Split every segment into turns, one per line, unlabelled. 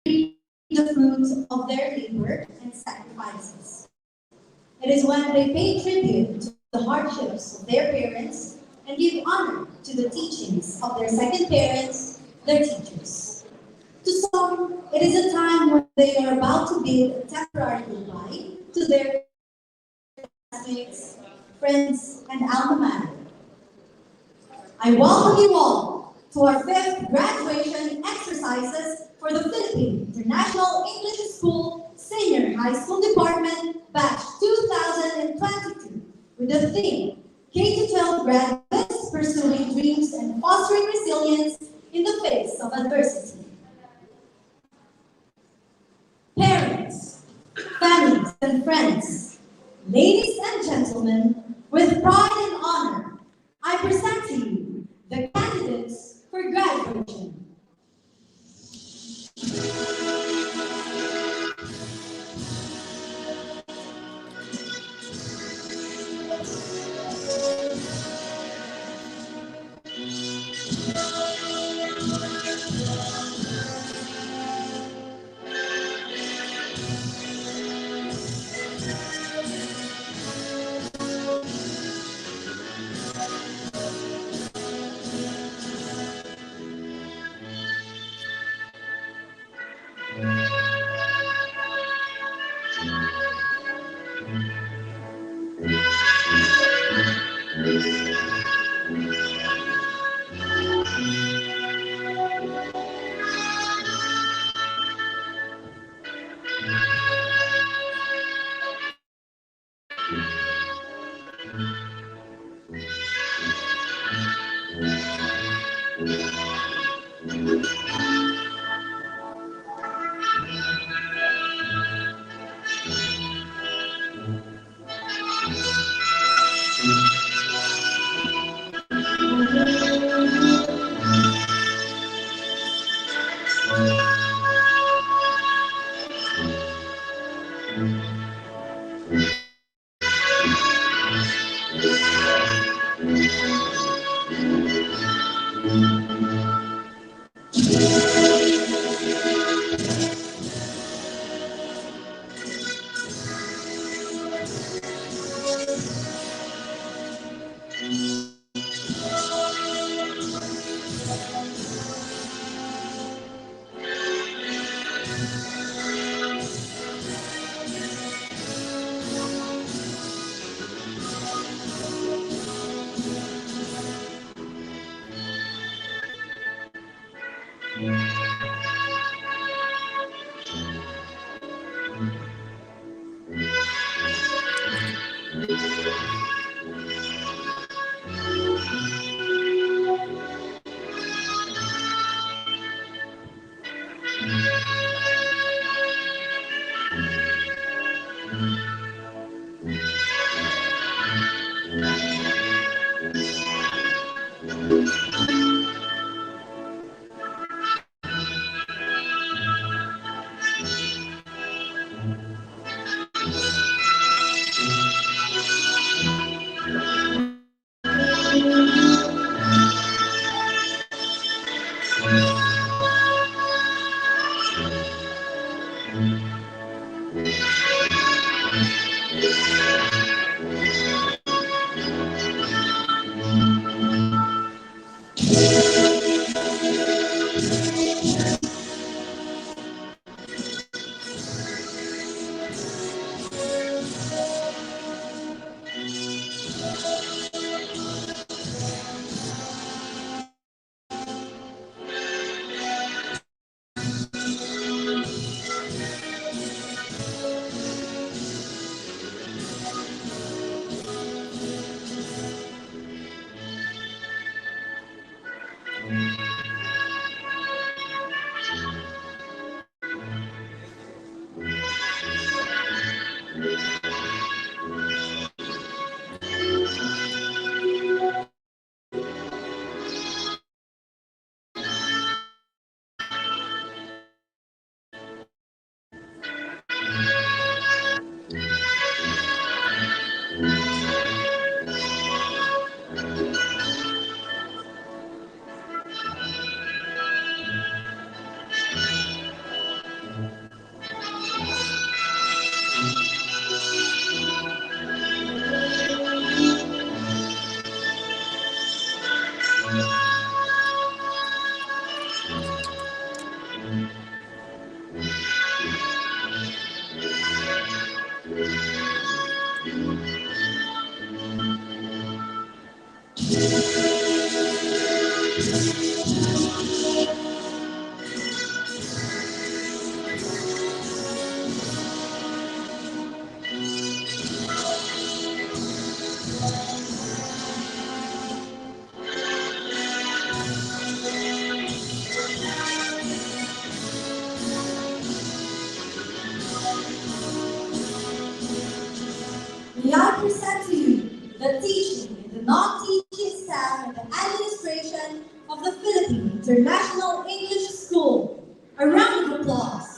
the fruits of their labor and sacrifices. It is when they pay tribute to the hardships of their parents and give honor to the teachings of their second parents, their teachers. To some, it is a time when they are about to bid a temporary goodbye to their classmates, friends, and alma mater. I welcome you all to our fifth graduation exercises for the Philippine International English School Senior High School Department Batch 2022 with the theme K-12 graduates pursuing dreams and fostering resilience in the face of adversity. Parents, families, and friends, ladies and gentlemen, with pride and honor, I present to you the candidates for graduation. May I present to you the teaching and the non-teaching staff and the administration of the Philippine International English School. A round of applause.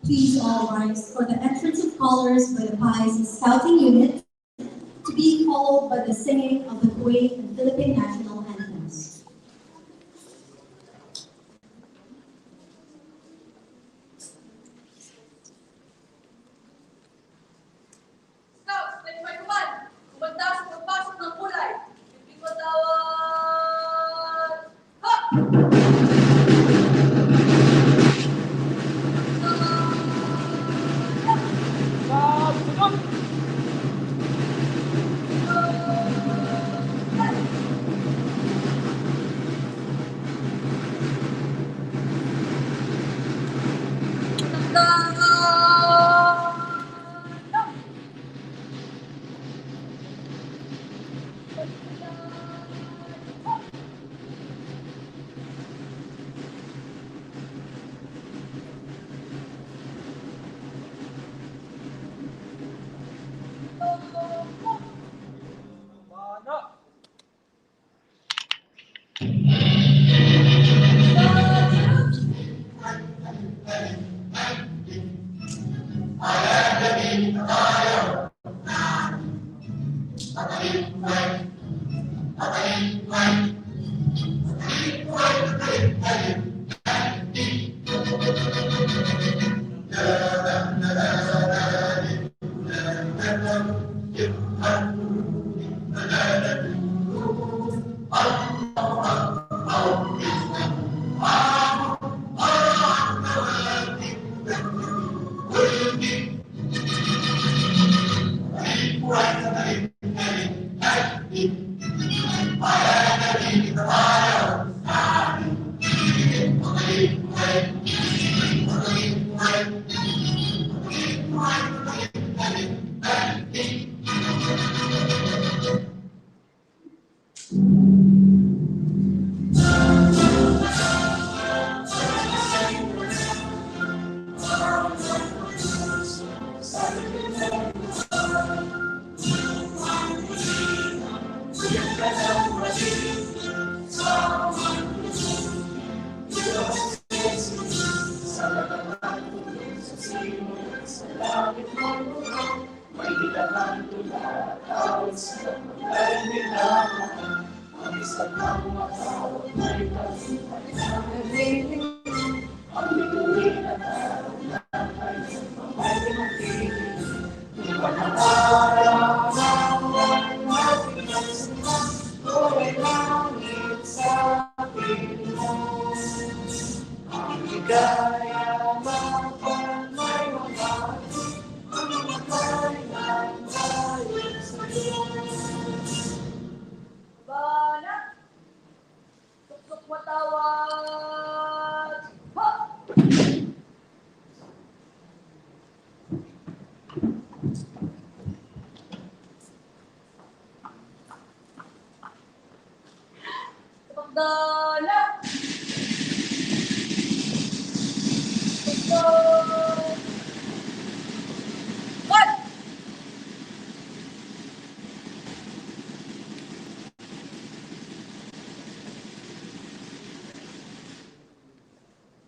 Please all rise for the entrance of colors by the PIE's Scouting Unit, to be followed by the singing of the Kuwait and Philippine national anthems.
Scouts, may command! Kumanda sa pagpasok ng kulay! Hindi ko tawag!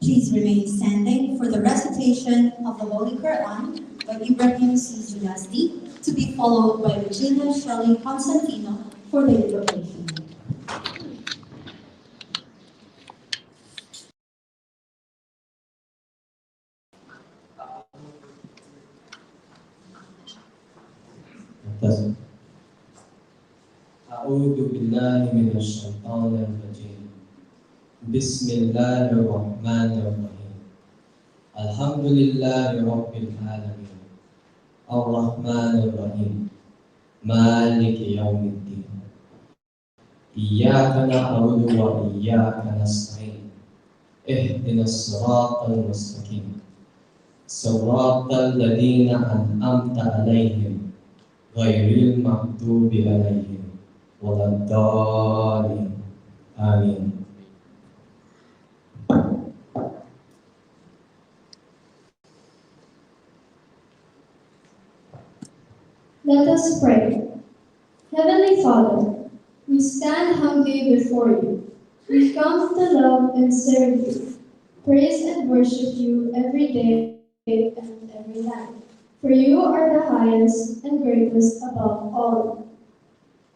Please remain standing for the recitation of the Holy Quran by Ibrahim C. Zulasti, to be followed by Regina Shelley Constantino for the invocation.
أعوذ بالله من الشيطان الرجيم. بسم الله الرحمن الرحيم. الحمد لله رب العالمين الرحمن الرحيم مالك يوم الدين إياك نعبد وإياك نستعين اهدنا الصراط المستقيم صراط الذين أنعمت عليهم غير المغضوب عليهم ولا الضالين آمين.
Let us pray. Heavenly Father, we stand humbly before you. We come to love and serve you, praise and worship you every day and every night. For you are the highest and greatest above all.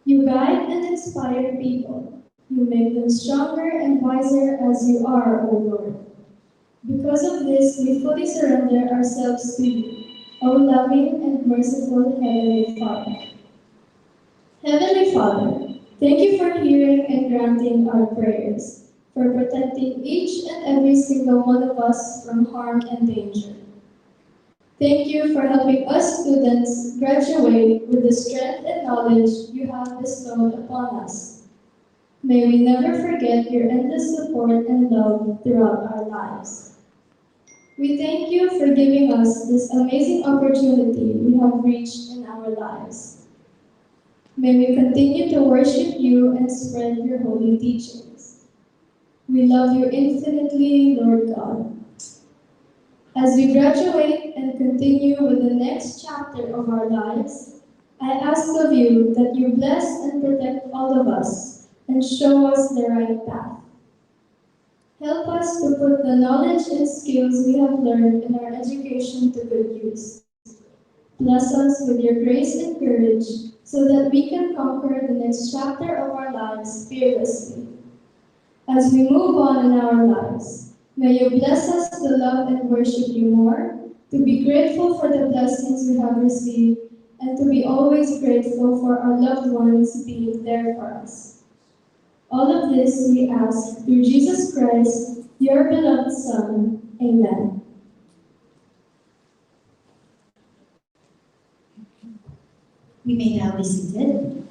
You guide and inspire people. You make them stronger and wiser as you are, O Lord. Because of this, we fully surrender ourselves to you, O loving and merciful Heavenly Father. Heavenly Father, thank you for hearing and granting our prayers. for protecting each and every single one of us from harm and danger. Thank you for helping us students graduate with the strength and knowledge you have bestowed upon us. May we never forget your endless support and love throughout our lives. We thank you for giving us this amazing opportunity we have reached in our lives. May we continue to worship you and spread your holy teachings. We love you infinitely, Lord God. As we graduate and continue with the next chapter of our lives, I ask of you that you bless and protect all of us and show us the right path. Help us to put the knowledge and skills we have learned in our education to good use. Bless us with your grace and courage so that we can conquer the next chapter of our lives fearlessly. As we move on in our lives, may you bless us to love and worship you more, to be grateful for the blessings we have received, and to be always grateful for our loved ones being there for us. All of this we ask through Jesus Christ, your beloved Son. Amen.
We may now be seated.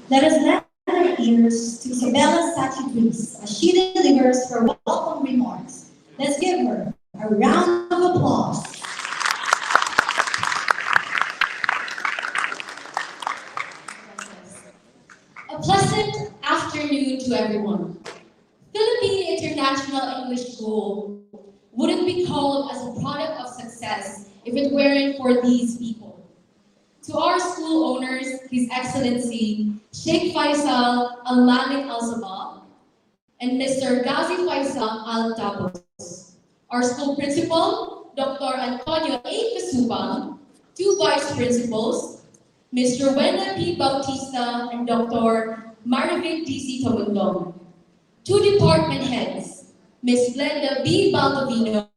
Let us lend our ears to Isabella Sachi as she delivers her welcome remarks. Let's give her a round of applause.
A pleasant afternoon to everyone. Philippine International English School wouldn't be called as a product of success if it weren't for these people. To our school owners, His Excellency Sheikh Faisal Al-Malik Al-Sabah and Mr. Ghazi Faisal Al-Tabos. Our school principal, Dr. Antonio A. Casubang, two vice principals, Mr. Wenda P. Bautista and Dr. Marvin D.C. Tawindong. Two department heads, Ms. Glenda B. Baldovino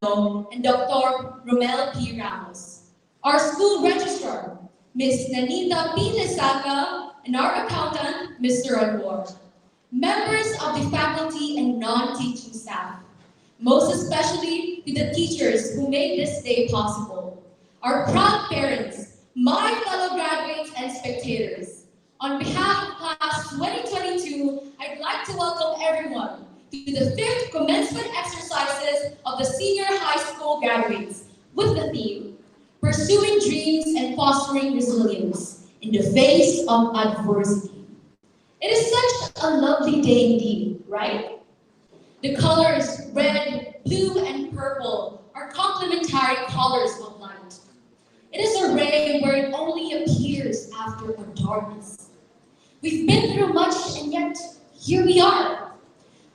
and Dr. Romel P. Ramos. Our school registrar, Ms. Nanita P. Lesaka, and our accountant, Mr. Anwar. Members of the faculty and non-teaching staff, most especially to the teachers who made this day possible. Our proud parents, my fellow graduates and spectators. On behalf of Class 2022, I'd like to welcome everyone to the 5th commencement exercises of the senior high school graduates with the theme, Pursuing Dreams and Fostering Resilience in the Face of Adversity. It is such a lovely day indeed, right? The colors red, blue, and purple are complementary colors of light. It is a ray where it only appears after a darkness. We've been through much, and yet here we are,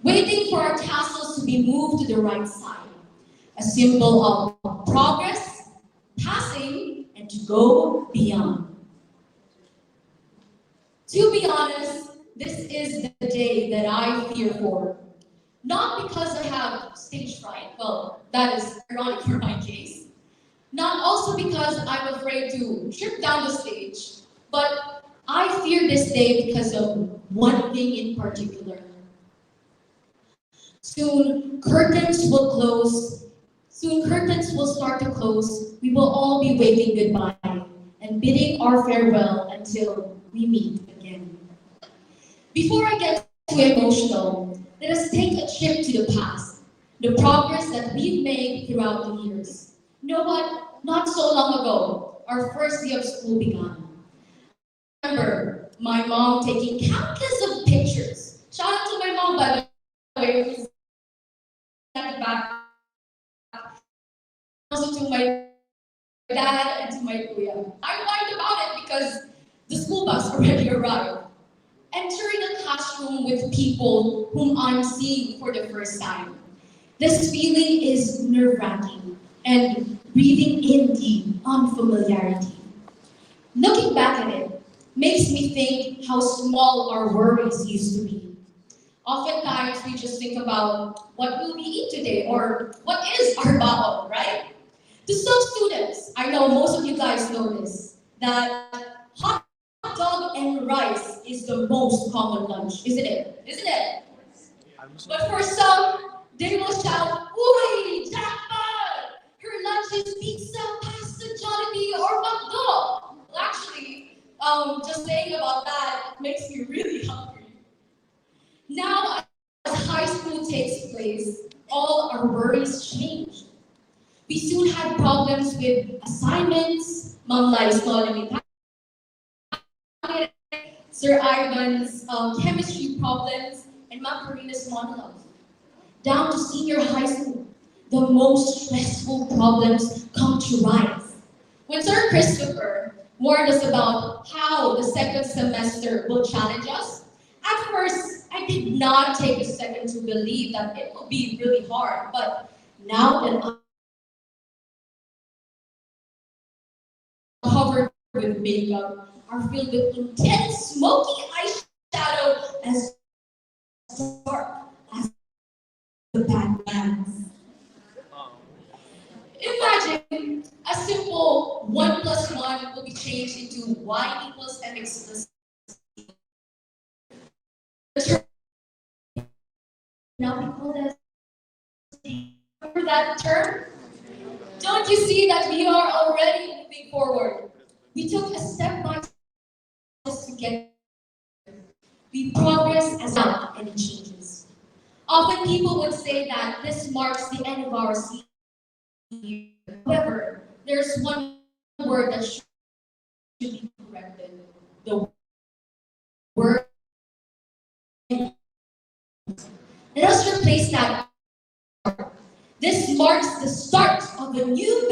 waiting for our tassels to be moved to the right side, a symbol of progress, passing, and to go beyond. To be honest, this is the day that I fear for. Not because I have stage fright, well, that is ironic for my case. Not also because I'm afraid to trip down the stage, but I fear this day because of one thing in particular. Soon curtains will close. Soon curtains will start to close. We will all be waving goodbye and bidding our farewell until we meet again. Before I get too emotional, let us take a trip to the past, the progress that we've made throughout the years. You know what? Not so long ago, our first day of school began. I remember my mom taking countless of pictures. Shout out to my mom, by the way, who's at the back. Also to my dad and to my kuya. I whined about it because the school bus already arrived. Entering a classroom with people whom I'm seeing for the first time. This feeling is nerve-wracking and breathing in the unfamiliarity. Looking back at it makes me think how small our worries used to be. Oftentimes, we just think about what will we eat today or what is our baon, right? To some students, I know most of you guys know this, that hot dog and rice is the most common lunch, isn't it? Isn't it? But for some, they will shout, "Uy, jackpot! Her lunch is pizza, pasta, Jollibee, or McDo." Well, actually, just saying about that makes me really hungry. Now, as high school takes place, all our worries change. We soon had problems with assignments, Ma'am Lai's calling me Sir Ivan's chemistry problems, and Ma'am Karina's monologues. Down to senior high school, the most stressful problems come to rise. When Sir Christopher warned us about how the second semester will challenge us, at first I did not take a second to believe that it will be really hard. But now that I'm covered with makeup, are filled with intense smoky eyeshadow as dark as the Batman's. Imagine a simple 1 plus 1 will be changed into y equals mx plus the term now be called as remember that term? Don't you see that we are already moving forward? We took a step by step to get we progress as well and it changes. Often people would say that this marks the end of our senior year. However, there's one word that should be corrected. The word. Let us replace that. This marks the start of a new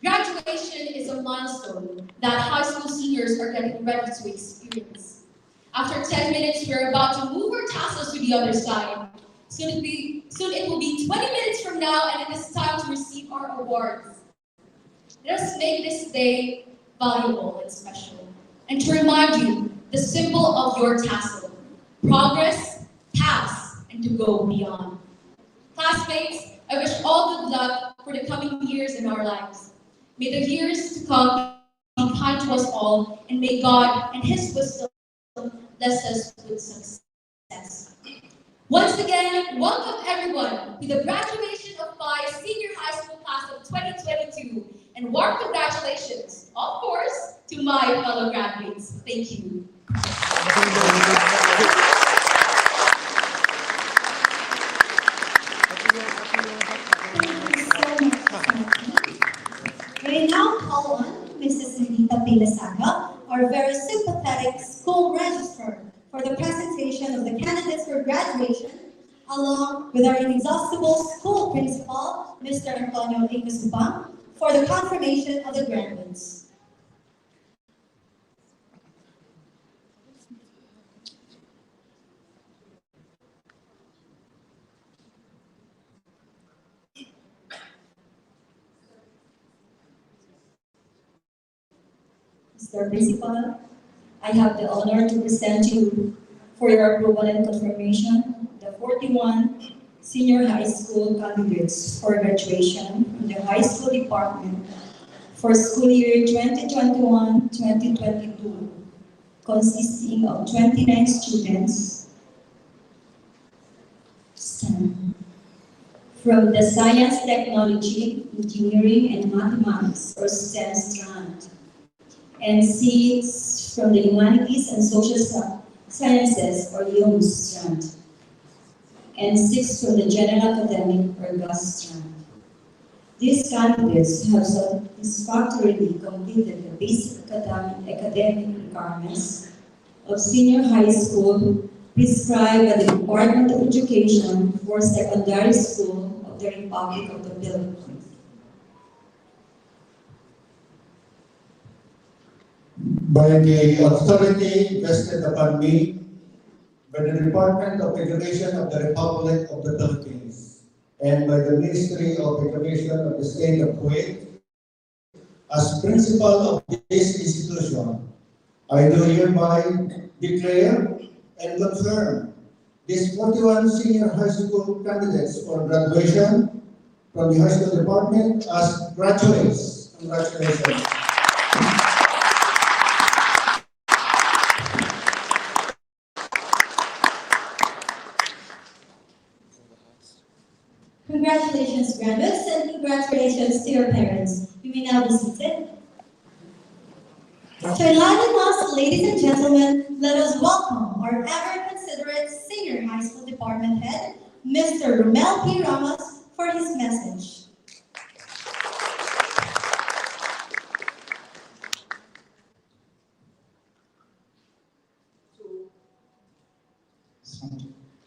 graduation is a milestone that high school seniors are getting ready to experience. After 10 minutes, we're about to move our tassels to the other side. Soon it will be 20 minutes from now, and it is time to receive our awards. Let us make this day valuable and special. And to remind you, the symbol of your tassel, progress, pass, and to go beyond. Classmates, I wish all good luck for the coming years in our lives. May the years to come be kind to us all, and may God and His wisdom bless us with success. Once again, welcome everyone to the graduation of my senior high school class of 2022, and warm congratulations, of course, to my fellow graduates. Thank you.
We now call on Mrs. Renita Pilasaga, our very sympathetic school registrar, for the presentation of the candidates for graduation, along with our inexhaustible school principal, Mr. Antonio Igusubang, for the confirmation of the graduates.
Mr. Principal, I have the honor to present you for your approval and confirmation the 41 senior high school candidates for graduation from the high school department for school year 2021-2022, consisting of 29 students from the Science, Technology, Engineering, and Mathematics or STEM strand. and 6 from the Humanities and Social Sciences or UMS strand, and 6 from the General Academic or GUS strand. These candidates have satisfactorily completed the basic academic requirements of senior high school prescribed by the Department of Education for secondary school of the Republic of the Philippines.
By the authority vested upon me by the Department of Education of the Republic of the Philippines and by the Ministry of Education of the State of Kuwait, as principal of this institution, I do hereby declare and confirm these 41 senior high school candidates for graduation from the high school department as graduates. Congratulations.
Congratulations, graduates, and congratulations to your parents. You may now be seated. To enlighten us, ladies and gentlemen, let us welcome our ever-considerate Senior High School Department Head, Mr. Romel P. Ramos, for his message.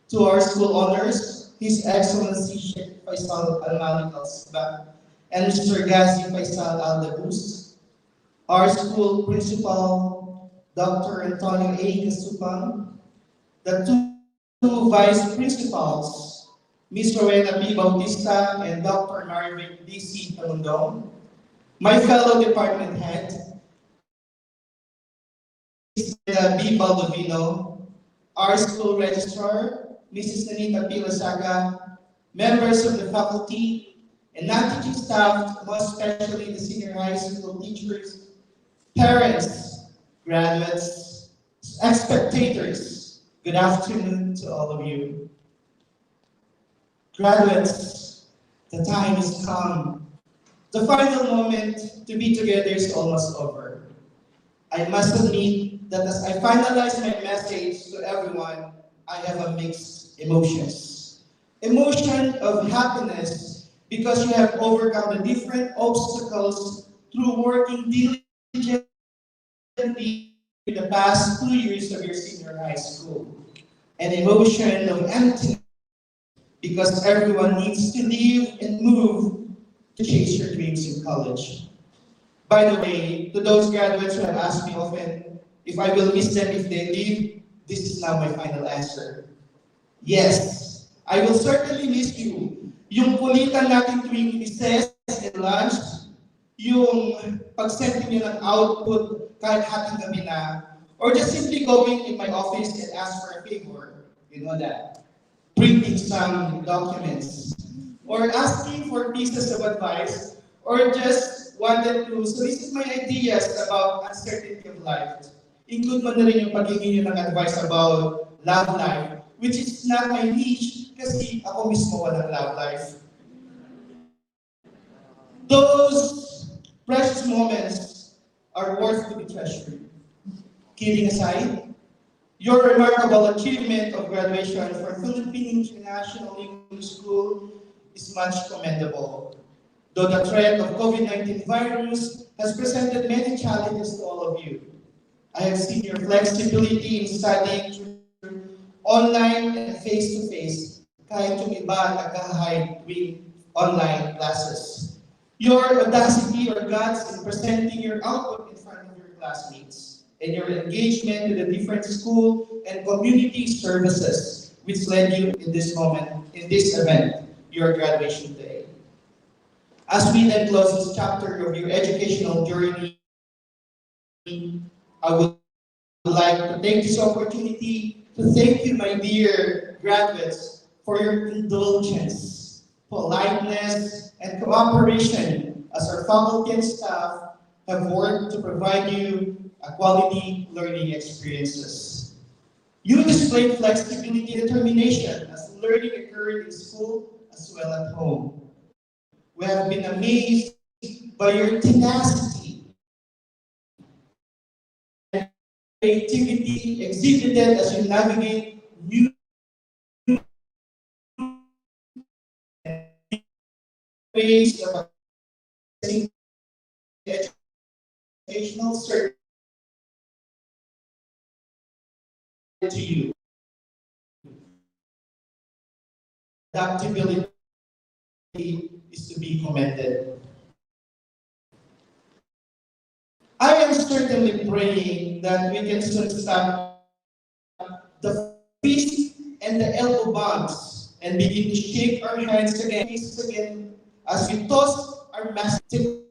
To our school honors, His Excellency Sheikh Faisal Al-Malik Al-Sibah and Mr. Ghazi Faisal Al-Dabus, our school principal, Dr. Antonio A. Casupang, the two vice principals, Ms. Rowena B. Bautista and Dr. Marvick D.C. Talundong, my fellow department head, Ms. B. Baldovino, our school registrar, Mrs. Nanita P. Lasaga, members of the faculty, and non-teaching staff, most especially the senior high school teachers, parents, graduates, spectators, good afternoon to all of you. Graduates, the time has come. The final moment to be together is almost over. I must admit that as I finalize my message to everyone, I have a mixed emotions. Emotion of happiness because you have overcome the different obstacles through working diligently in the past 2 years of your senior high school. An emotion of emptiness because everyone needs to live and move to chase your dreams in college. By the way, to those graduates who have asked me often if I will miss them if they leave, this is now my final answer. Yes, I will certainly miss you. Yung kulitan natin tuwing recess and lunch, yung pag-send niyo ng output kahit hating gabi na, or just simply going in my office and ask for a favor, you know that. Printing some documents, or asking for pieces of advice, or just wanted to solicit my ideas about uncertainty of life. Include mo na rin yung paghingi ng advice about love life, which is not my niche kasi ako mismo walang love life. Those precious moments are worth to be treasured. Kidding aside, your remarkable achievement of graduation from Philippine International English School is much commendable. Though the threat of COVID-19 virus has presented many challenges to all of you, I have seen your flexibility in studying through online and face-to-face, kahit yung iba nag-hide with online classes. Your audacity or guts in presenting your output in front of your classmates, and your engagement with the different school and community services, which led you in this moment, in this event, your graduation day. As we then close this chapter of your educational journey, I would like to take this opportunity to thank you, my dear graduates, for your indulgence, politeness, and cooperation as our faculty and staff have worked to provide you a quality learning experiences. You displayed flexibility and determination as learning occurred in school as well at home. We have been amazed by your tenacity creativity exhibited as you navigate new ways of accessing educational service to you. Adaptability is to be commended. I am certainly praying that we can soon stop the fist and the elbow bumps and begin to shake our hands again, faces again, as we toss our masks until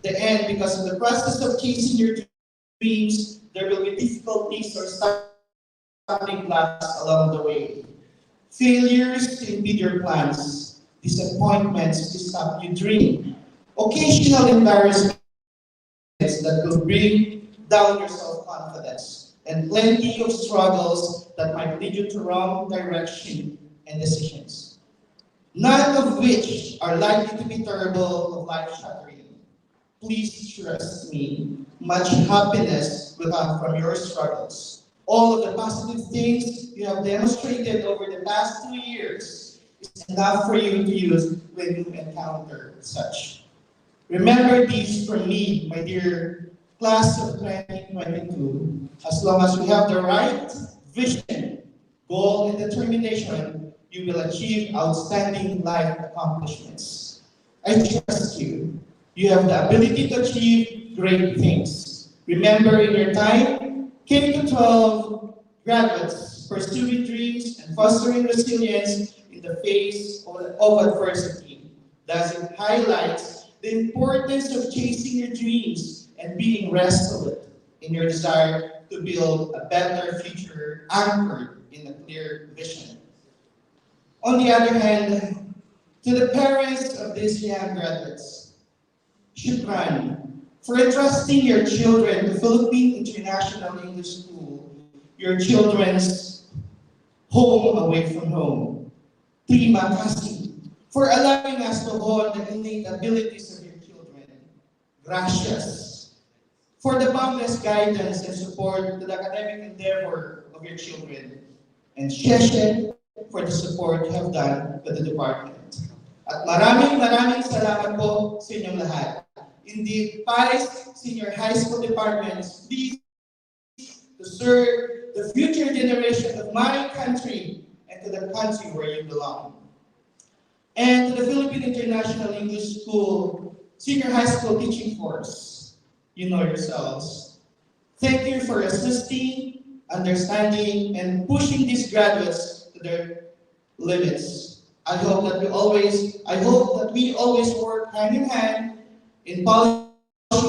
the end, because in the process of chasing your dreams, there will be difficulties or stumbling blocks along the way. Failures to impede your plans, disappointments to stop you dreaming, occasional embarrassments that will bring down your self-confidence, and plenty of struggles that might lead you to wrong direction and decisions. None of which are likely to be terrible or life-shattering. Please trust me, much happiness will come from your struggles. All of the positive things you have demonstrated over the past 2 years is enough for you to use when you encounter such. Remember these from me, my dear class of 2022. As long as we have the right vision, goal, and determination, you will achieve outstanding life accomplishments. I trust you. You have the ability to achieve great things. Remember in your time, K to 12 graduates pursuing dreams and fostering resilience in the face of adversity. Thus, it highlights the importance of chasing your dreams and being resolute in your desire to build a better future anchored in a clear vision. On the other hand, to the parents of these young graduates, shukran for entrusting your children to Philippine International English School, your children's home away from home. Terima kasih for allowing us to hone the innate abilities of your children. Gracias for the boundless guidance and support to the academic endeavor of your children. And Sheshe for the support you have done with the department. At maraming salamat po sa inyong lahat. Indeed, Paris Senior High School Department is pleased to serve the future generation of my country and to the country where you belong. And to the Philippine International English School Senior High School Teaching Force, you know yourselves. Thank you for assisting, understanding, and pushing these graduates to their limits. I hope that we always work hand in hand in polishing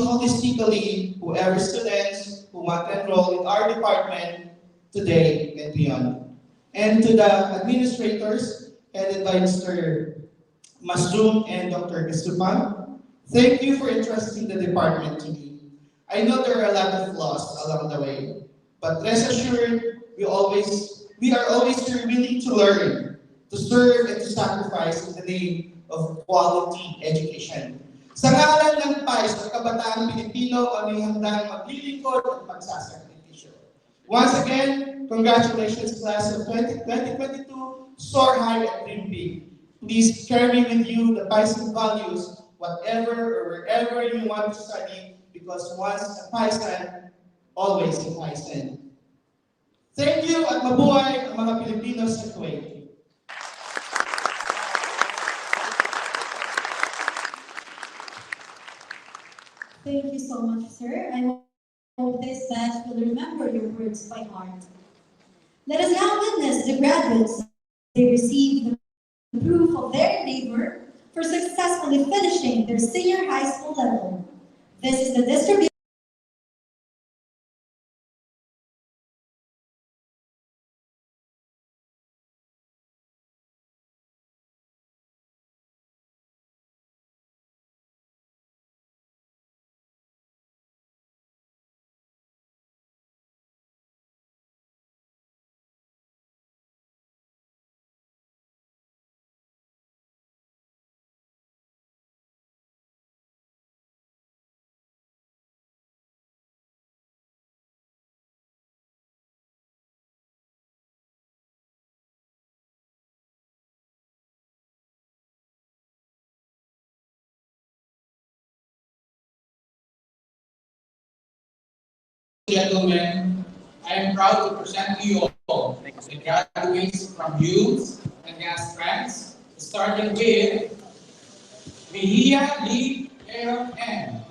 holistically whoever students who want to enroll in our department today and beyond. And to the administrators headed by Mr. Masroom and Dr. Kastupan, thank you for entrusting the department to me. I know there are a lot of flaws along the way, but rest assured, we are always here willing to learn, to serve, and to sacrifice in the name of quality education. Sa ngalan ng PAIS at Kabataan Pilipino, kami handang maglilingkod at magsasakripisyo. Once again, congratulations class of 2022, soar high and dream big. Please carry with you the PAISan values, whatever or wherever you want to study, because once a PAISan, always a PAISan. Thank you at mabuhay ang mga Pilipino sa Kuwait.
Thank you so much, sir. I hope this batch will remember your words by heart. Let us now witness the graduates. They receive the proof of their labor for successfully finishing their senior high school level. This is the distribution
gentlemen, I am proud to present to you all the graduates from youth and guest friends, starting with Mihia Lee Aaron N.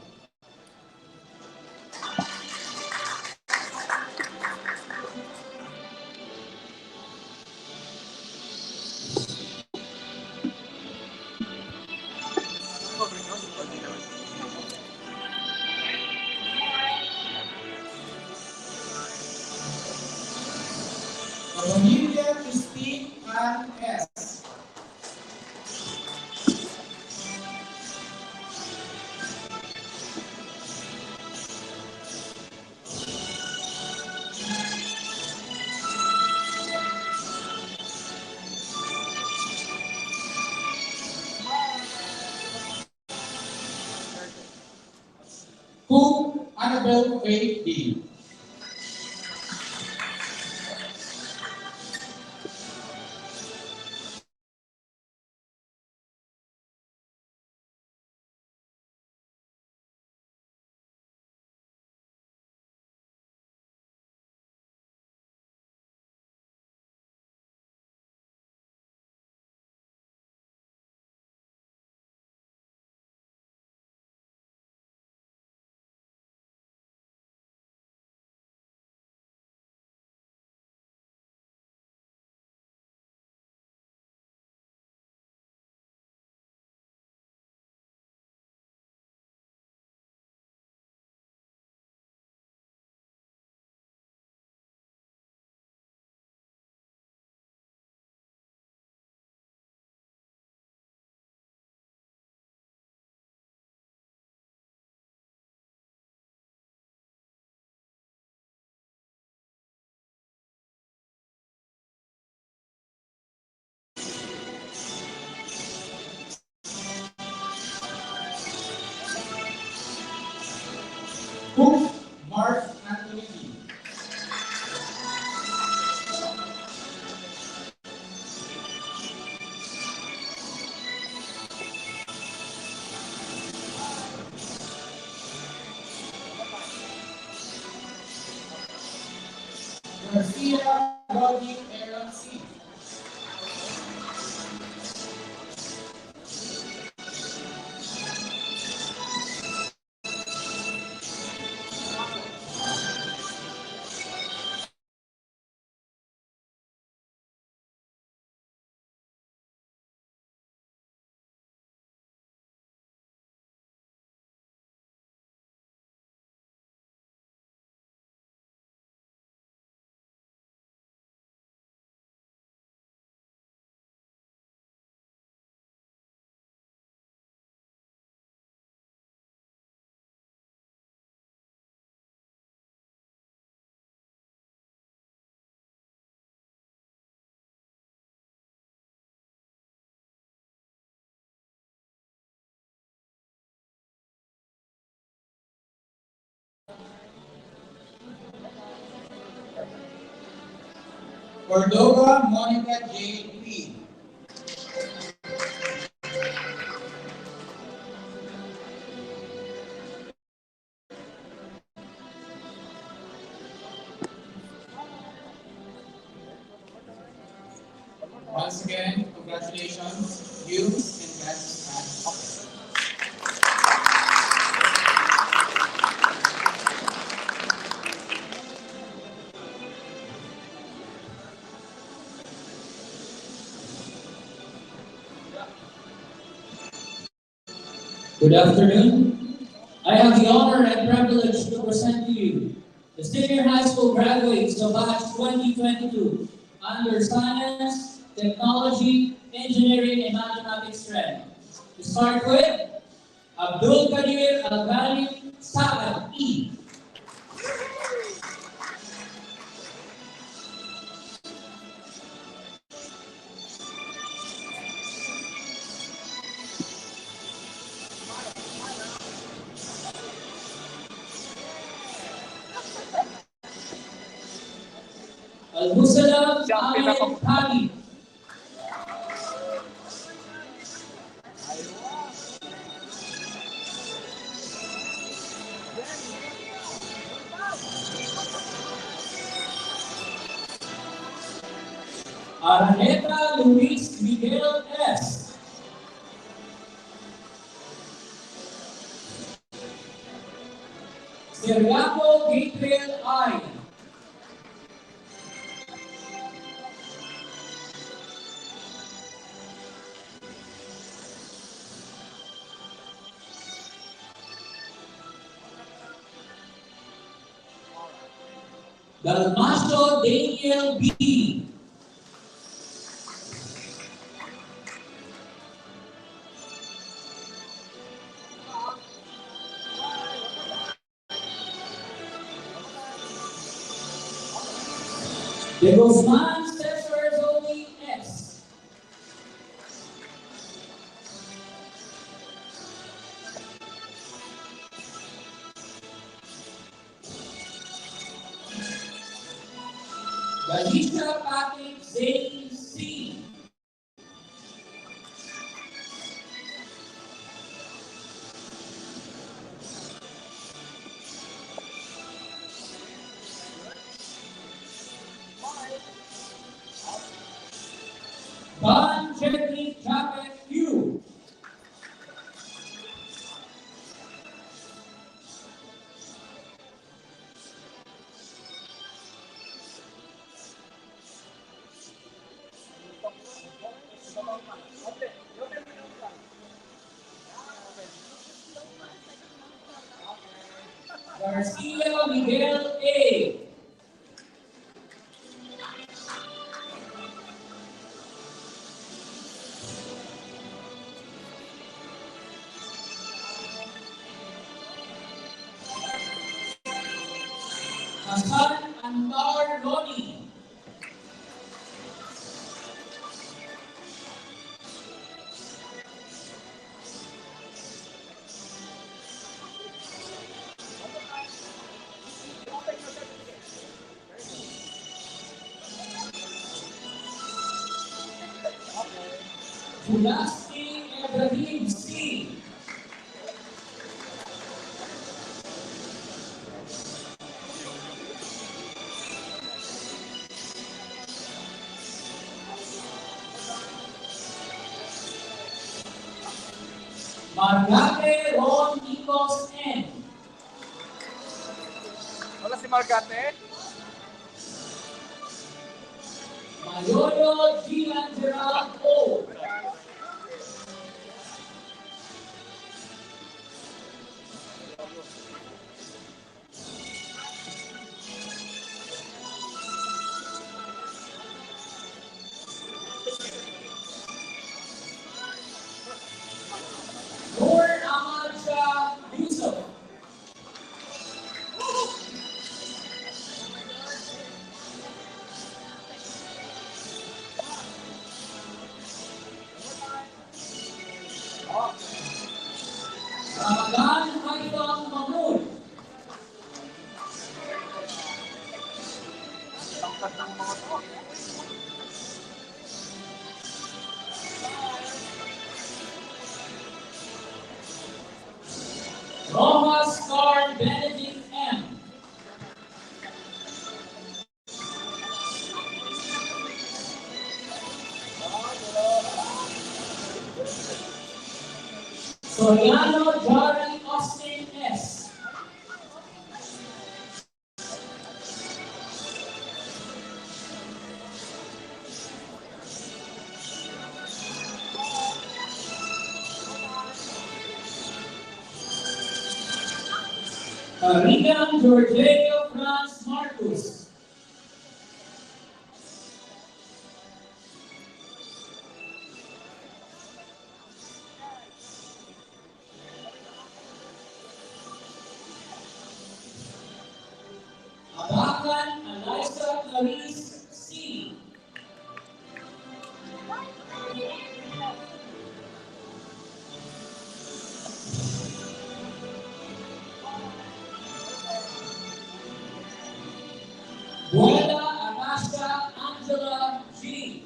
Emilia Christine Ann S. Cook Annabelle Faith D. Cook Mark Anthony D. Garcia Rodney Aaron C. Cordova Monica J. P. Once again, congratulations, youth and guest friends.
Good afternoon. I have the honor and privilege to present to you the senior high school graduates of batch 2022 under science, technology, engineering, and mathematics stream. To start with, Abdul Kadir Al-Ghani Saad E. Al-Musaddam Ahmed Hadi. Araneta Luis Miguel S. Seriaco Gabriel I. Dalmacio Daniel B. De Guzman Cesar Zoe S. Galisha Patrick Zane C. Don Jeffrey Chapek Q. Garcia Miguel A. Hassan Anwar Loni. Pulaski Ibrahim C. Margate Ron Nikos N.
Hola si Margate.
Mayoyo Gian Gerald O. Nur Ahmad Shah Yusuf. Ramadan Haitham Mahmood. Rojas Carl Benedict M. Soriano Jari Austin S. Regan Georgio Franz Marcus. Abakan Eliza Clarice C. Buena Agasha Angela G.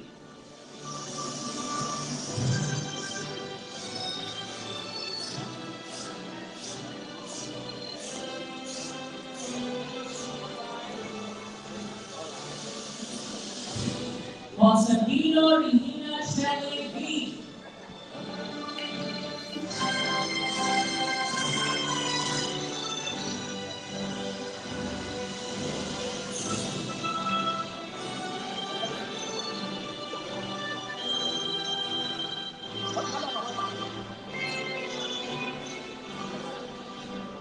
Constantino Regina Shelley B.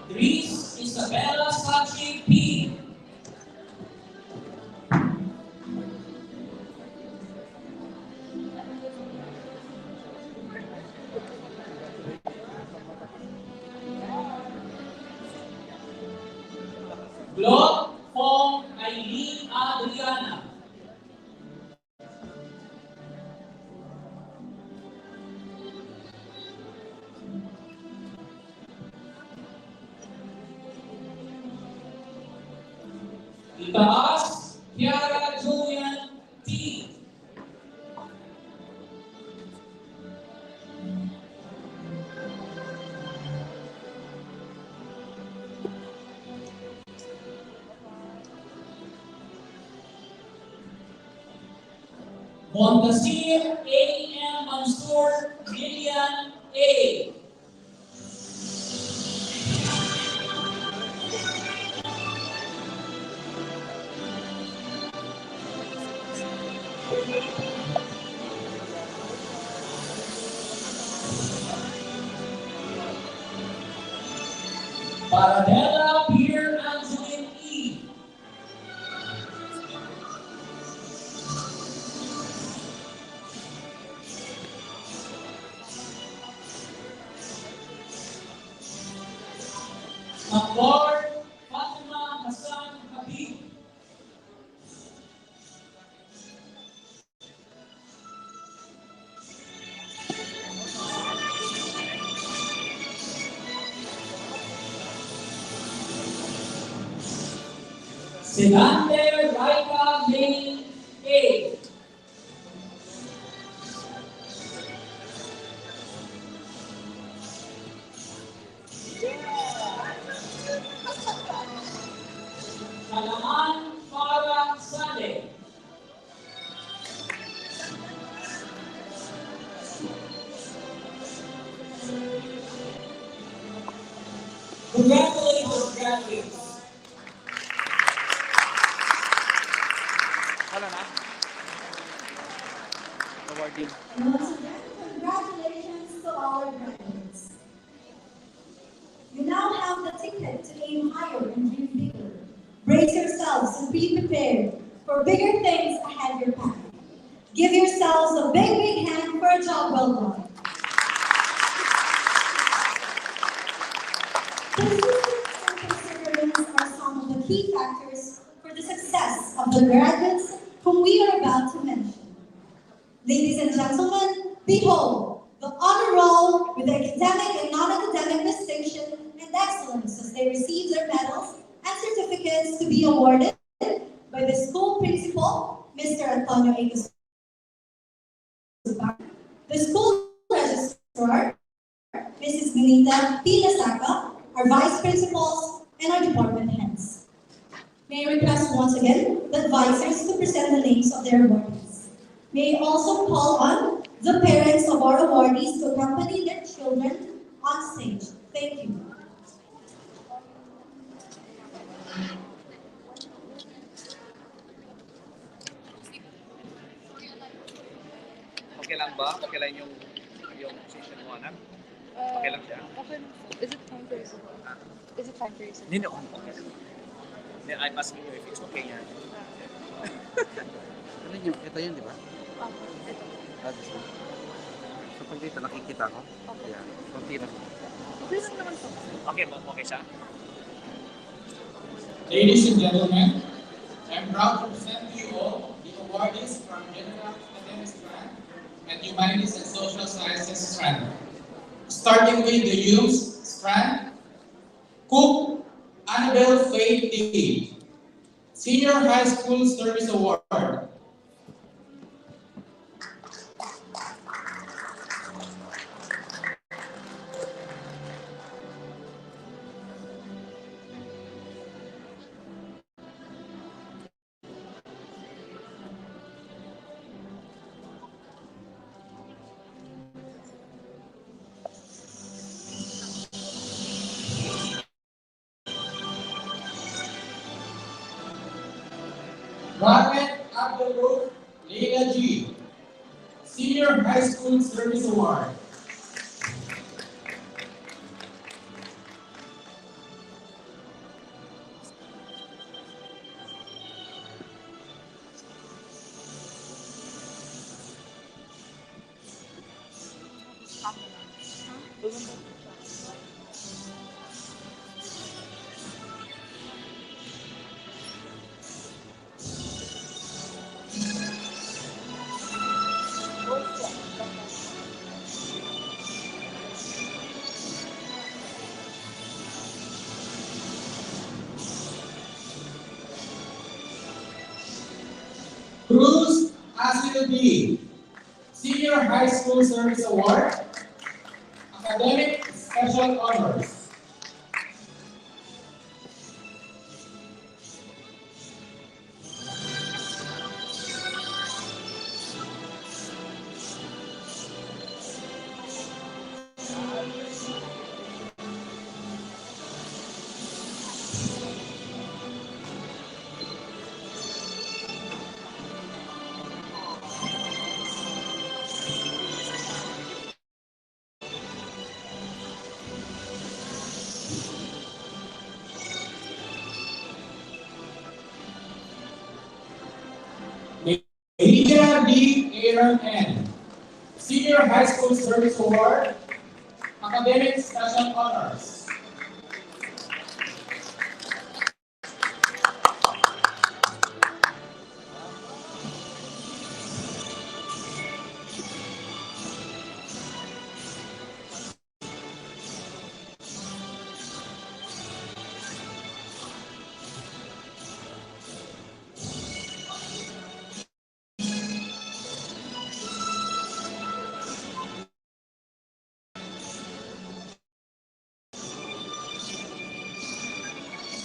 Dries Isabella Sachi P. Glock Fong Eileen Adriana. Itaas Kiara Julian T. Montasir A.M. Mansour Lilian A. Paradela Pierre Angeline E. Akbar Fatima Hassan Habib. Sedante Raika Lane A. Salaman Farah Saleh. Congratulations, graduates.
Wala na? Awarding.
Once again, congratulations to our graduates. You now have the ticket to aim higher and dream bigger. Brace yourselves and be prepared for bigger things ahead your path. Give yourselves a big, big hand for a job well done. Persistence and perseverance are some of the key factors for the success of the graduates whom we are about to mention. Ladies and gentlemen, behold, the honor roll with academic and non-academic distinction and excellence as they receive their medals and certificates to be awarded by the school principal, Mr. Antonio A. The school registrar, Mrs. Benita P. Lasaka, our vice principals, and our department heads. May I request once again the advisors to present the names of their awardees. May I also call on the parents of our awardees to accompany their children on stage. Thank you.
Okay lang ba? Okay lang yung session mo, anak? Okay lang siya?
Okay. Is it fine for you? Is it fine for you?
Hindi, no. Okay. Then I'm asking you if it's okay yan.
Ano yun? Ito yun, di ba?
Ito.
This one. So pag dito nakikita ko, yeah, konti na.
Okay lang naman po.
Okay mo? Okay siya?
Ladies and gentlemen, I'm proud to present to you all the awardees from General Academic Strand and Humanities and Social Sciences Strand. Starting with the Humes Strand, Cook Annabelle Faith D. Senior High School Service Award. Rahmat Abdul Leila G, Senior High School Service Award. Cruz Asil B, Senior High School Service Award, Academic Special Honors. Mejia D. Aaron N, Senior High School Service Award, Academic Special Honors.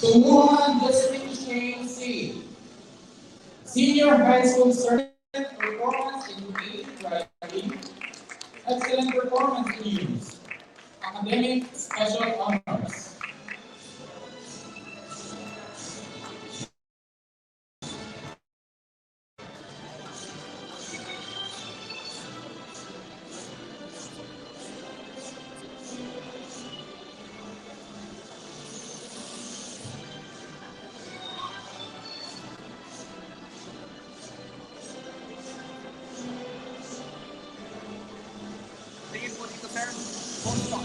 Tumuhan Josephine Shane C, Senior High School Certificate Performance in English Writing, Excellent Performance in Use, Academic Special Honors.
Tingin po dito, sir. Post po.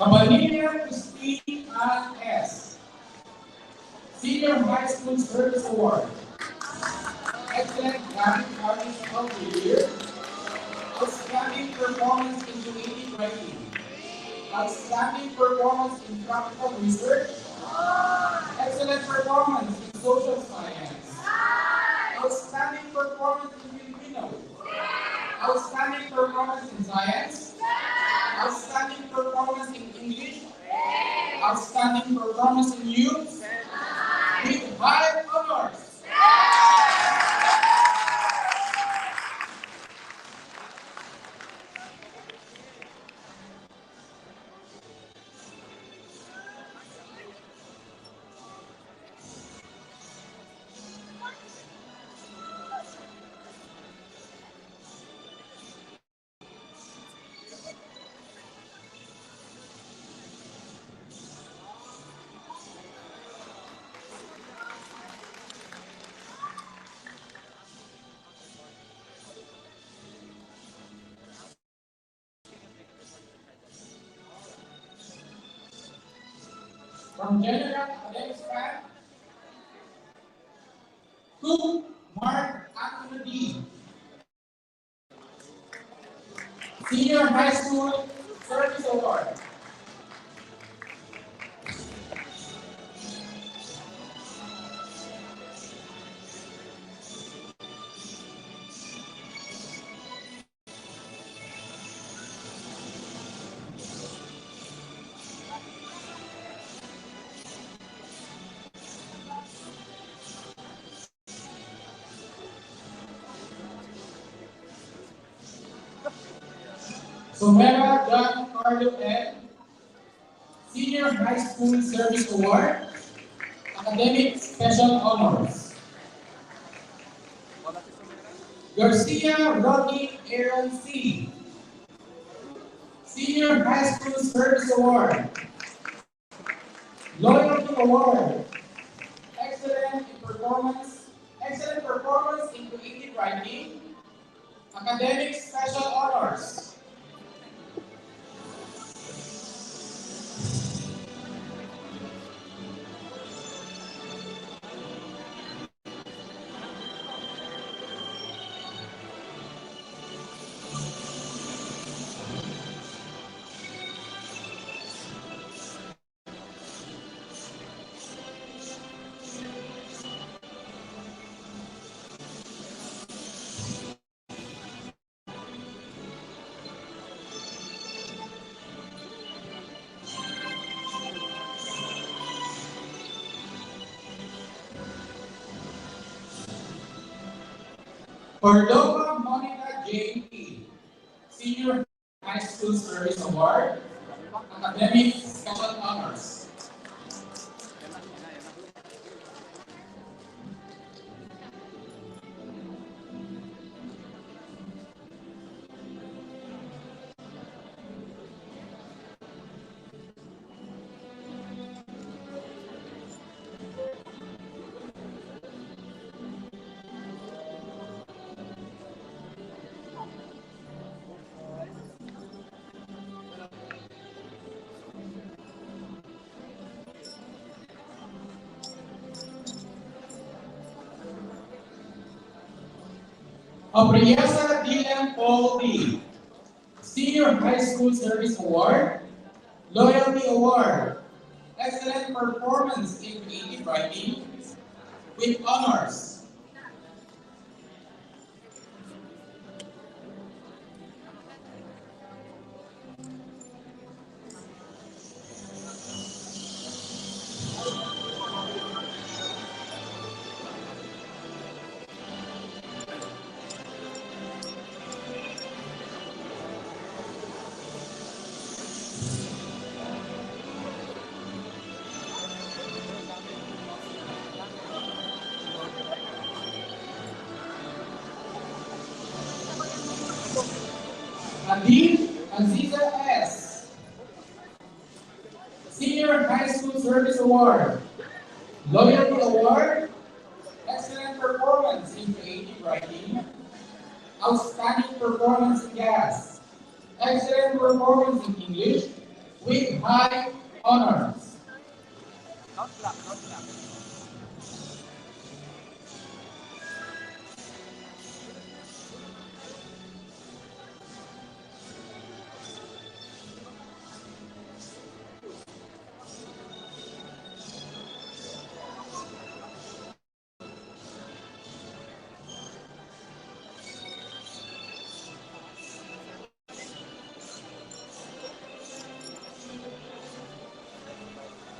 Cabalina Christine S, Senior High School Service Award, Excellent Graphic Artist of the Year, Outstanding Performance in Creative Writing, Outstanding Performance in Tropical Research, Excellent Performance in Social Science, Outstanding Performance in Filipino, Outstanding Performance in Science, Outstanding Performance in English, Outstanding Performance in Youth, with high honors. From General Academic Staff, Cook Mark Anthony D, Senior High School Service Award. Sumera John Carlo M. Senior High School Service Award, Academic Special Honors. Garcia Rodney Aaron C. Senior High School Service Award, Loyalty Award, Excellent Performance in Creative Writing, Academic Special Honors. Cordova Monica J. P. Senior High School Service Award, Academic Special Honors. Apriesa Dylan Paul D. Senior High School Service Award, Loyalty Award, Excellent Performance in Creative Writing with Honors. Adil Aziza S. Senior High School Service Award, Loyalty Award, Excellent Performance in Creative Writing, Outstanding Performance in Gas, Excellent Performance in English with high honors.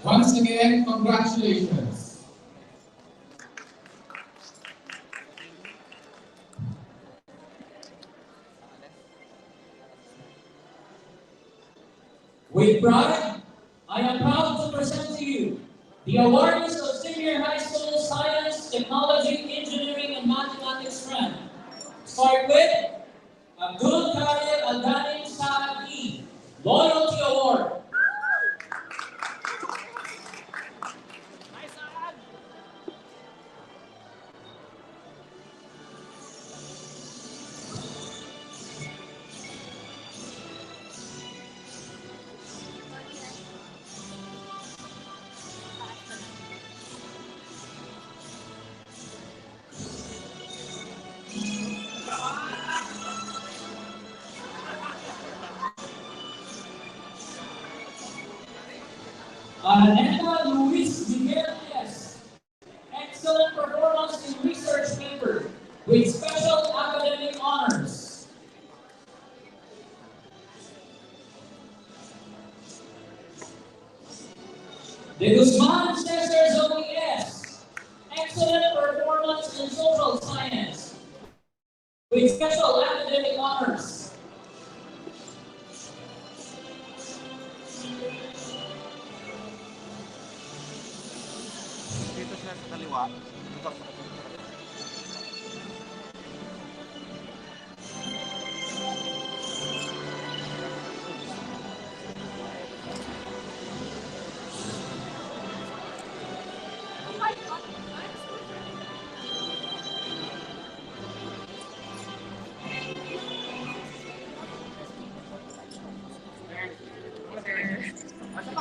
Once again, congratulations.
With pride, I am proud to present to you the awardees of Senior High School Science, Technology, Engineering, and Mathematics strand. Start with Abdul Karim Aldani Saad E. Loyalty Award. Aneta Luis Miguel S. Excellent performance in research paper with special academic honors. De Guzman Cesar Zoe S. Excellent performance in social science with special academic honors.
dyan sa kaliwa.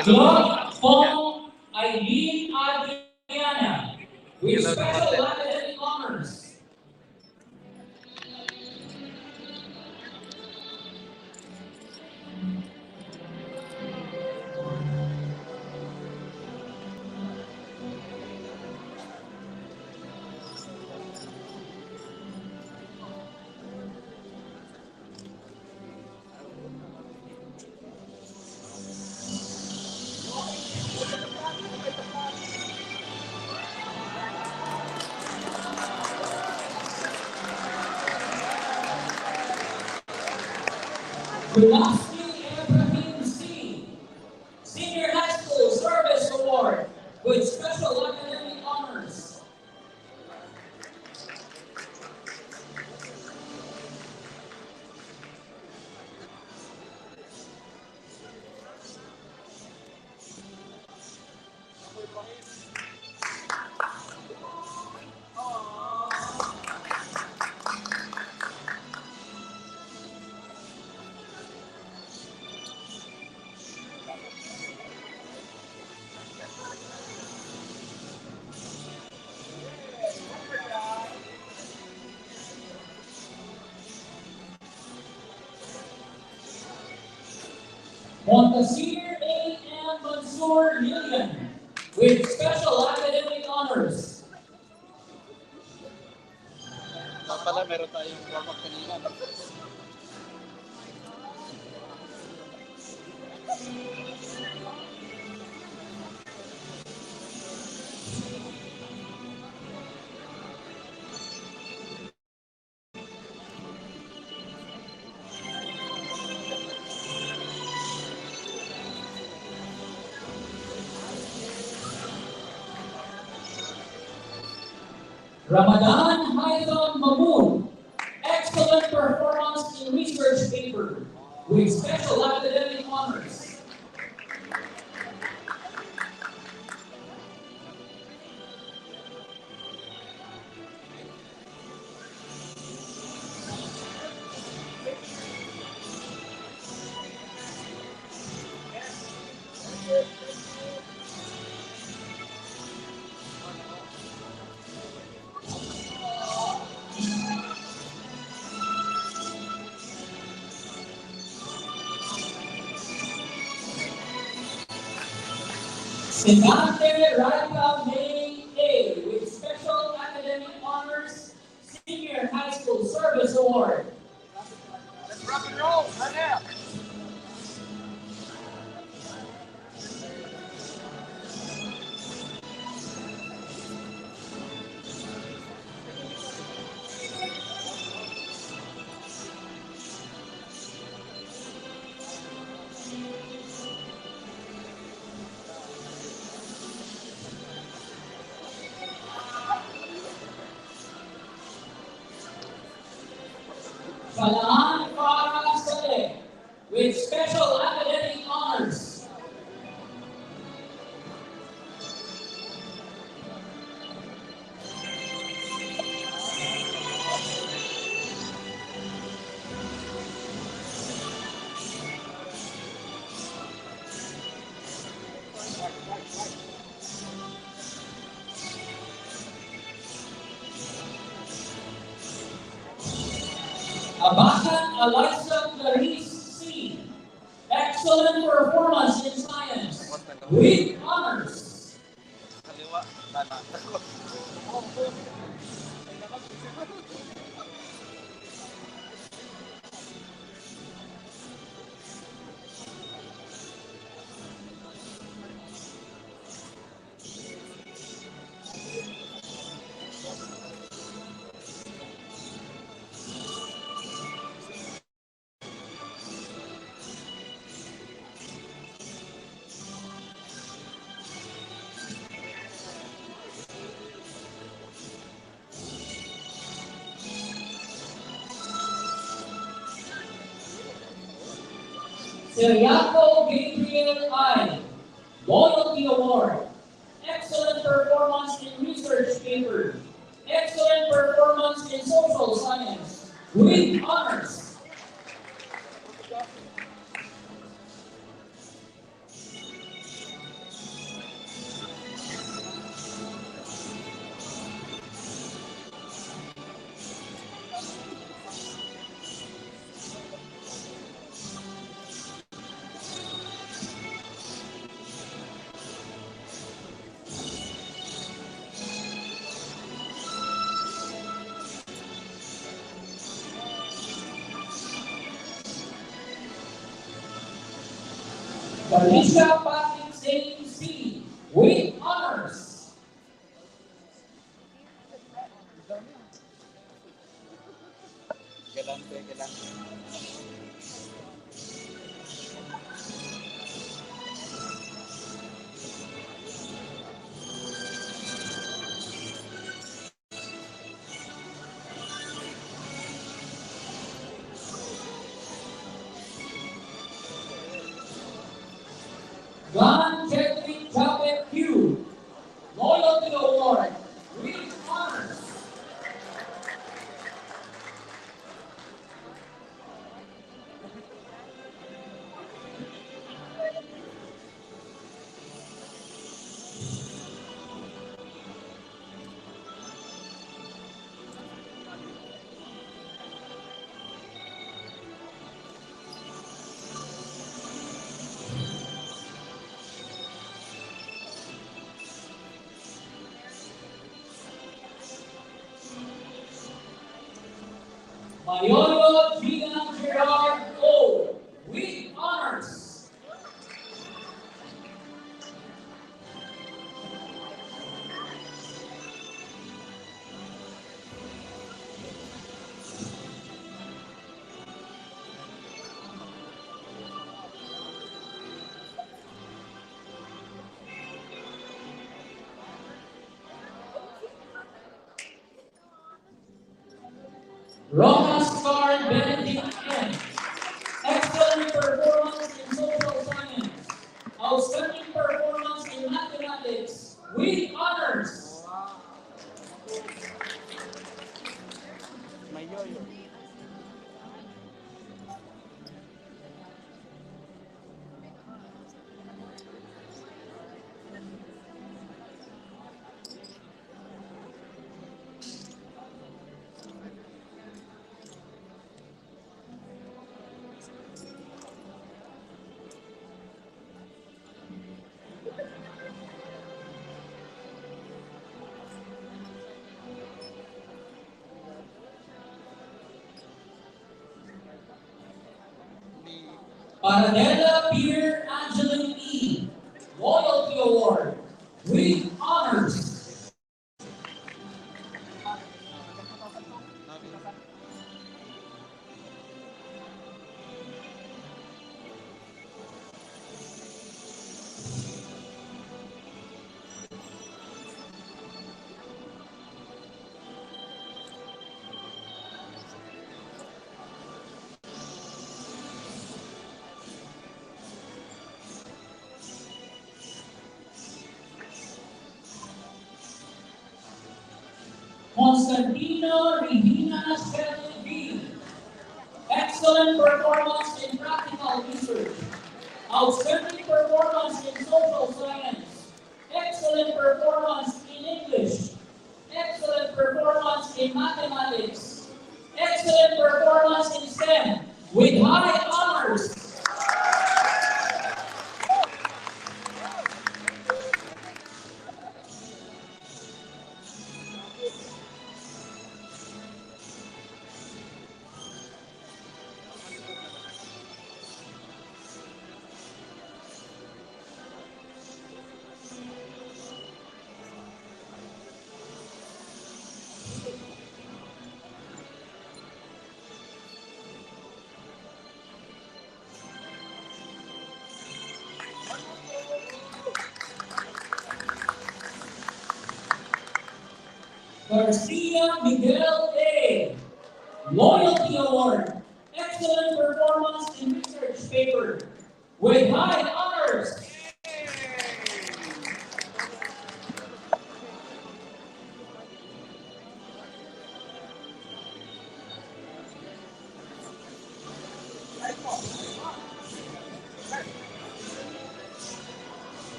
Club Pong Eileen Adriana with special academic honors. Velocity Ibrahim C. Senior High School Service Award with special academic honors. Montasir A. and Mansour Lillian with special academic honors.
Pala, meron tayong warm-up kanina.
Ramadan Haitham Mahmood, excellent performance in research paper with special academic honors. Sinante Radha May A with special academic honors, Senior High School Service Award.
Let's rock and roll, right now.
Falaan Farah Saleh with special academic honors. Abakan Eliza Clarice C. Excellent performance in science with honors.
Kaliwa, kanan.
Seriaco Gabriel I. Loyalty Award. Excellent performance in research paper. Excellent performance in social science. With honors. Felicia Patrick Zane C. With honors.
Galante, galante.
John Chadwick Chapek Q. Loyalty Award. With honors. Mayoyo Gina Gerard O. With honors. Roma Scar Benedict M. Excellent performance in social science. Outstanding performance in mathematics. With honors.
May yoyo.
Paradela Peter Angeline E. Loyalty Award. With honors. Constantino Regina Shelley B. Excellent performance in practical research. Outstanding performance in social science. Excellent performance in English. Excellent performance in mathematics. Excellent performance in STEM. With high honors. Garcia Miguel A. Loyalty Award. Excellent performance in research paper. with high honors.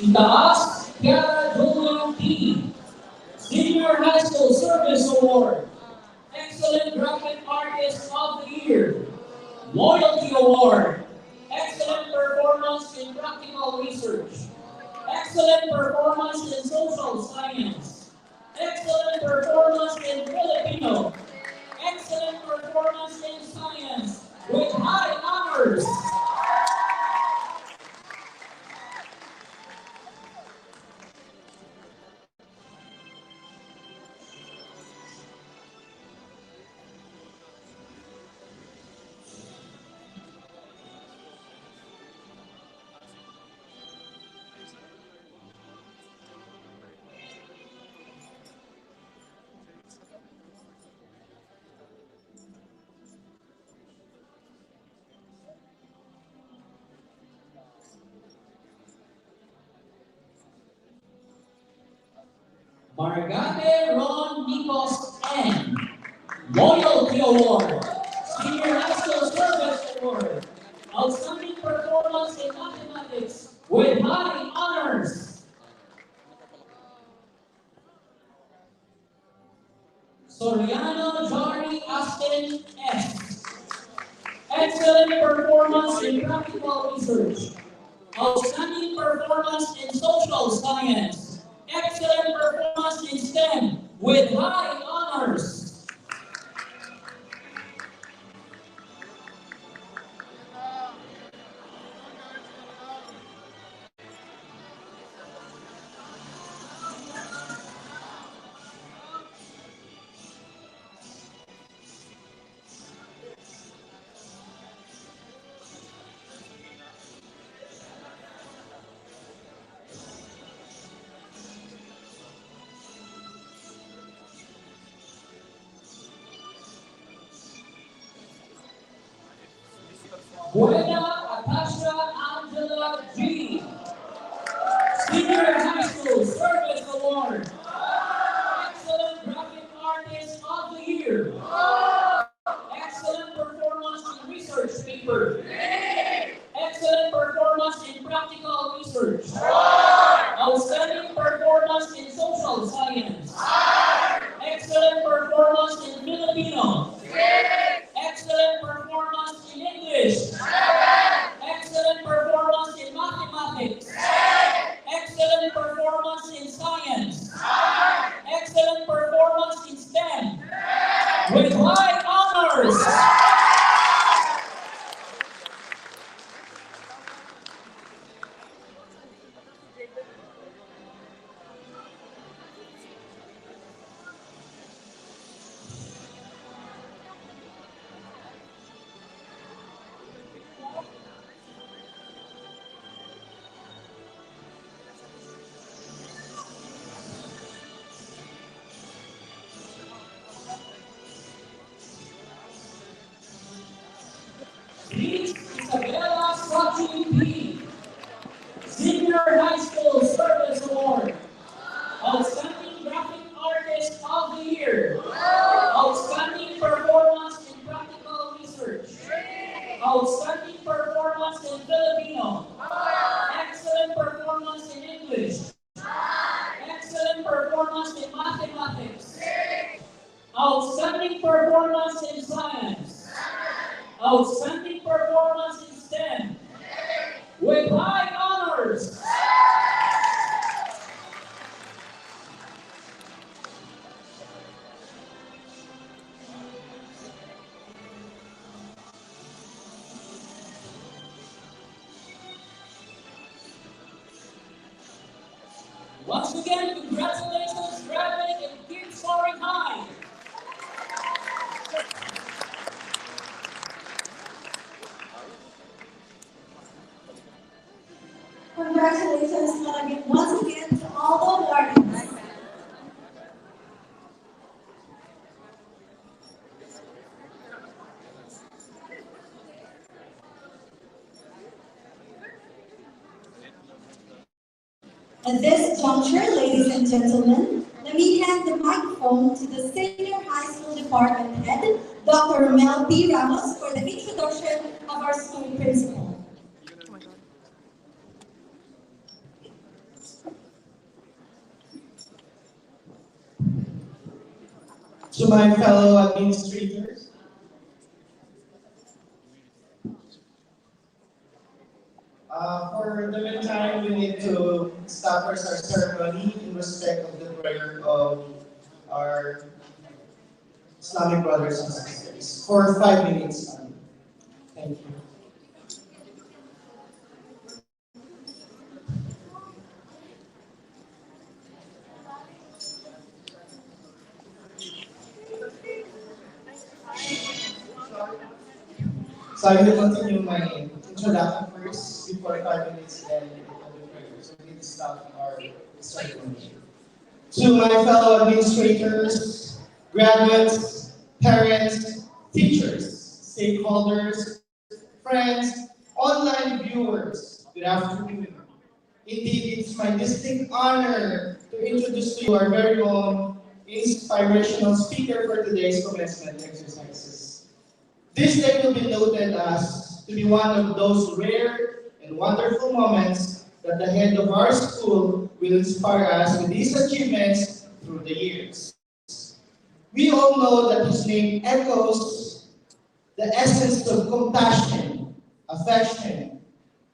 Itaas Kiara Julian P. Senior High School Service Award. Excellent Graphic Artist of the Year. Loyalty Award. Excellent Performance in Practical Research. Excellent Performance in Social Science. Excellent Performance in Filipino. Excellent Performance in Science with high honors. Margate Ron Nikos N. Loyalty Award. Senior High School Service Award. Outstanding Performance in Mathematics with high honors. Soriano Jari Aston S. Excellent Performance in Practical Research. Outstanding Performance in Social Science. Excellent Performance in STEM with high honors. Buena Atasha Angela G. Senior High School Service Award. Excellent Graphic Artist of the Year. Excellent Performance in Research Paper. Excellent Performance in Practical Research. Outstanding Performance in Social Science. Excellent Performance in Filipino. Excellent Performance in English. Excellent Performance in Mathematics. Excellent Performance in Science. Excellent Performance in STEM. With high honors. Miss Isabella Sachi P. Senior High School Service Award. Outstanding Graphic Artist of the Year. Outstanding Performance in Practical Research. Outstanding Performance in Filipino. Excellent Performance in English. Excellent Performance in Mathematics. Outstanding Performance in Science. Outstanding Performance in STEM. With high honors. Once again, congratulations, graduating and keep soaring high.
Congratulations once again to all the awardees. At this juncture, ladies and gentlemen, let me hand the microphone to the Senior High School Department Head, Dr. Mel P. Ramos, for the introduction of our school principal.
Oh my god.
To my fellow administrators, for the meantime, we need to stop our ceremony in respect of the prayer of our Islamic brothers and sisters for 5 minutes. Thank you. So I will continue my introduction first before 5 minutes, then it will be prayer. So we need to start our ceremony. To my fellow administrators, graduates, parents, teachers, stakeholders, friends, online viewers, good afternoon. Indeed, it's my distinct honor to introduce to you our very own inspirational speaker for today's commencement exercises. This day will be noted as to be one of those rare and wonderful moments that the head of our school will inspire us with his achievements through the years. We all know that his name echoes the essence of compassion, affection,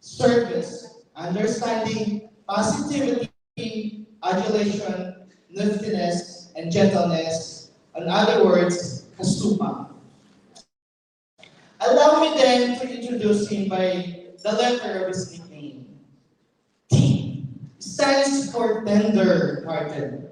service, understanding, positivity, adulation, niftiness, and gentleness. In other words, kasuma. Allow me then to introduce him by the letter of his nickname. T stands for tender-hearted.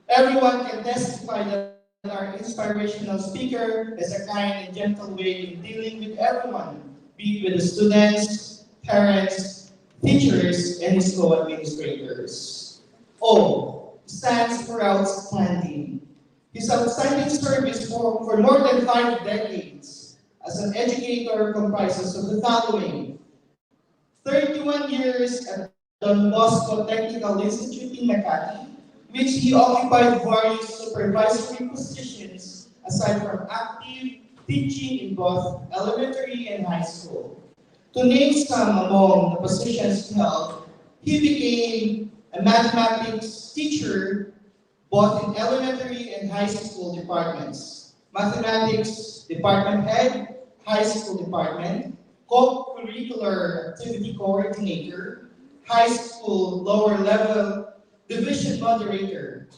Everyone can testify that our inspirational speaker has a kind and gentle way in dealing with everyone, be it with the students, parents, teachers, and his co-administrators. O stands for outstanding. His outstanding service for more than 5 decades as an educator comprises of the following: 31 years at Don Bosco Technical Institute in Makati, which he occupied various supervisory positions aside from active teaching in both elementary and high school. To name some among the positions he held, he became a mathematics teacher both in elementary and high school departments. Mathematics department head, high school department, co-curricular activity coordinator, high school lower level division moderator,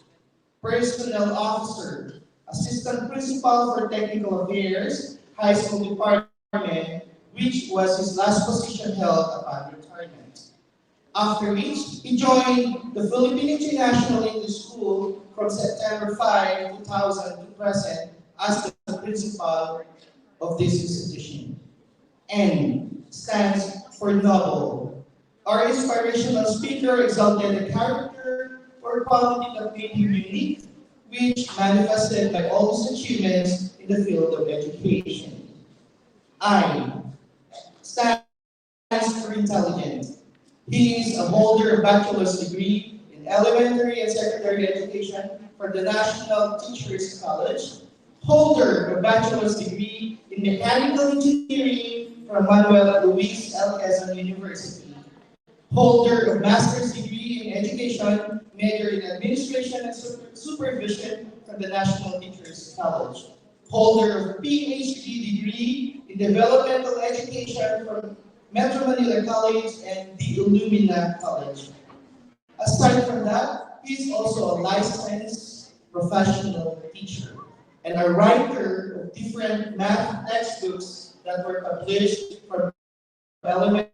personnel officer, assistant principal for technical affairs, high school department, which was his last position held upon retirement. After which, he joined the Philippine International English School from September 5, 2000 to present as the principal of this institution. N stands for noble. Our inspirational speaker exalted a character or quality that made him unique, which manifested by all his achievements in the field of education. I stands for intelligent. He is a holder of bachelor's degree in elementary and secondary education for the National Teachers College, holder of bachelor's degree in mechanical engineering from Manuel Luis L. Quezon University, holder of master's degree in education, major in administration and supervision from the National Teachers College, holder of PhD degree in developmental education from Metro Manila College and the Illumina College. Aside from that, he is also a licensed professional teacher and a writer of different math textbooks that were published from elementary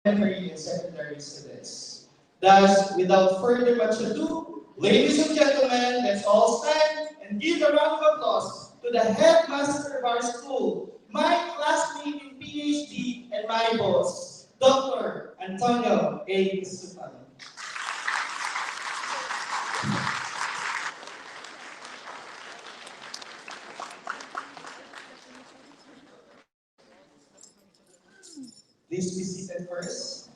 and secondary students. Thus, without further much ado, ladies and gentlemen, let's all stand and give a round of applause to the headmaster of our school, my classmate in PhD and my boss, Dr. Antonio A. Sufano. Please be seated first.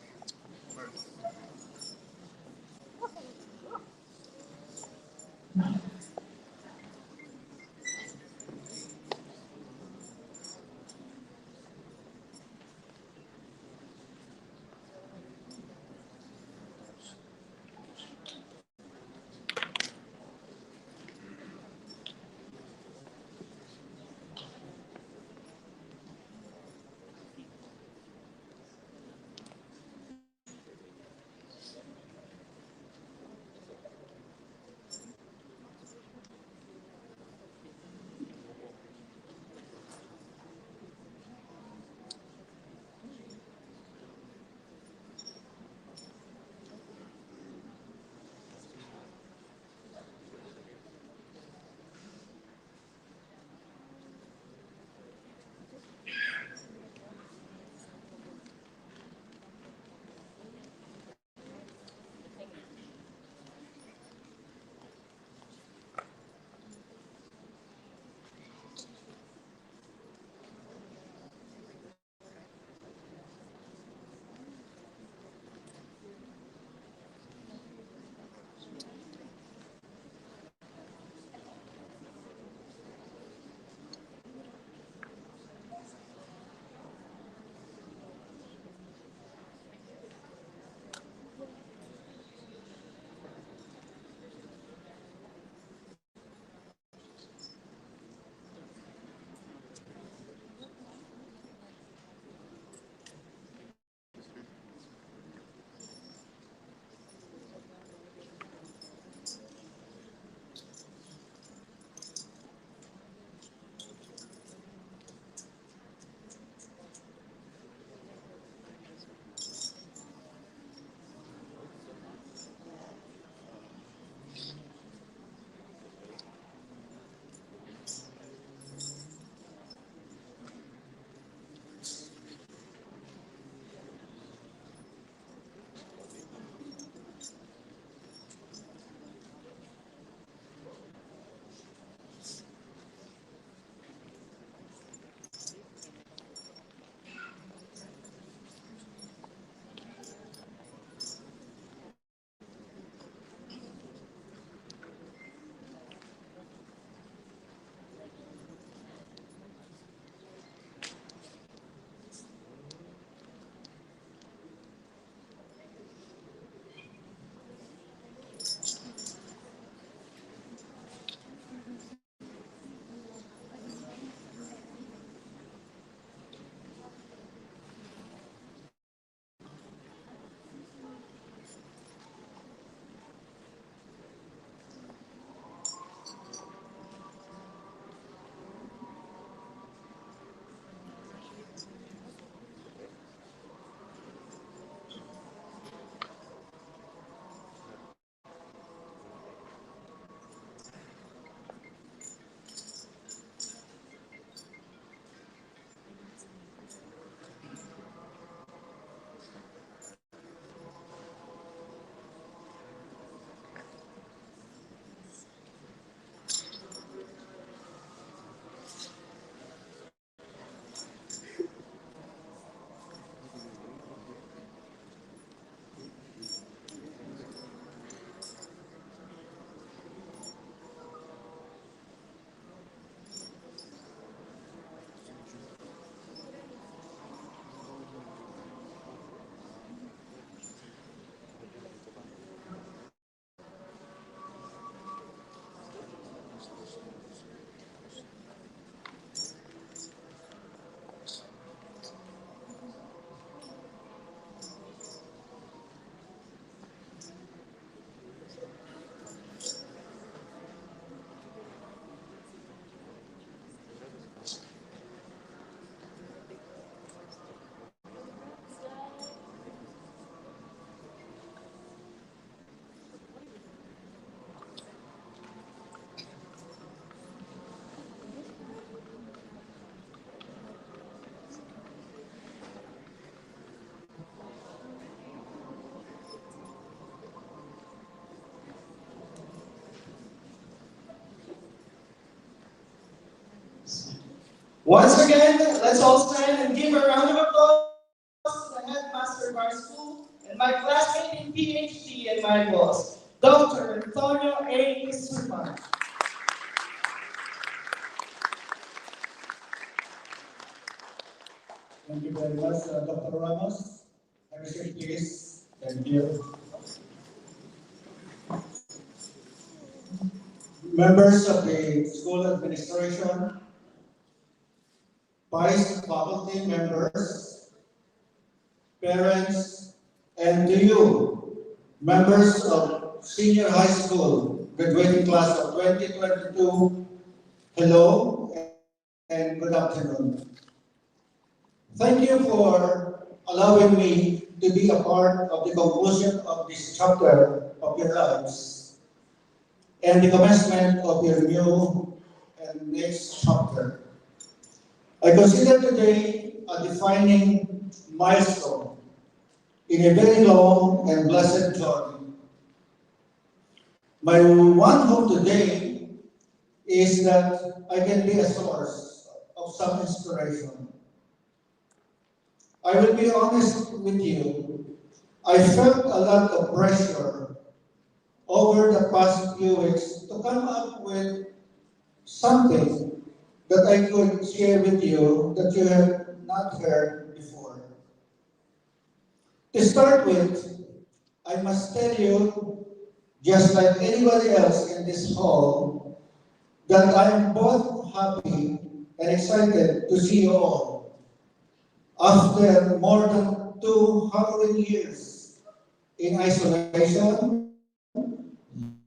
Once again, let's all stand and give a round of applause to the headmaster of our school and my classmate in PhD and my boss, Dr. Antonio A. Suman.
Thank you very much, Dr. Ramos. Have a seat, please. Thank you. Members of the school administration, vice faculty members, parents, and to you, members of senior high school graduating class of 2022, hello and good afternoon. Thank you for allowing me to be a part of the conclusion of this chapter of your lives and the commencement of your new and next chapter. I consider today a defining milestone in a very long and blessed journey. My one hope today is that I can be a source of some inspiration. I will be honest with you, I felt a lot of pressure over the past few weeks to come up with something that I could share with you that you have not heard before. To start with, I must tell you, just like anybody else in this hall, that I am both happy and excited to see you all. After more than 2 harrowing years in isolation,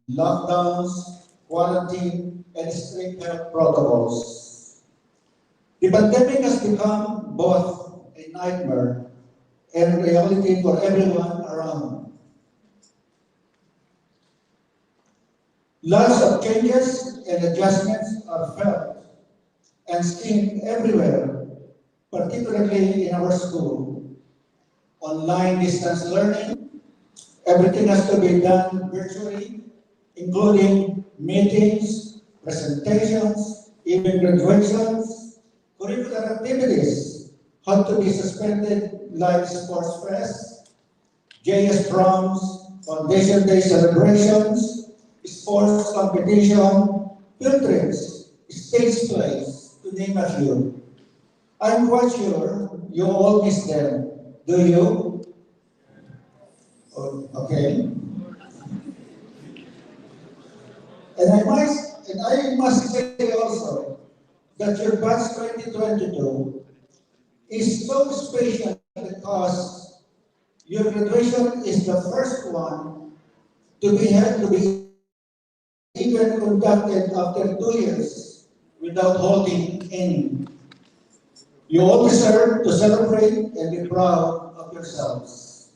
lockdowns, quarantine, and strict health protocols. The pandemic has become both a nightmare and reality for everyone around. Lots of changes and adjustments are felt and seen everywhere, particularly in our school. Online distance learning, everything has to be done virtually, including meetings, presentations, even graduations, curricular activities had to be suspended like sports fest, JS proms, Foundation Day celebrations, sports competition, field trips, stage plays, to name a few. I'm quite sure you all miss them. Do you? Oh, okay. And I must say also that your batch 2022 is so special because your graduation is the first one to be held to be even conducted after 2 years without holding any. You all deserve to celebrate and be proud of yourselves.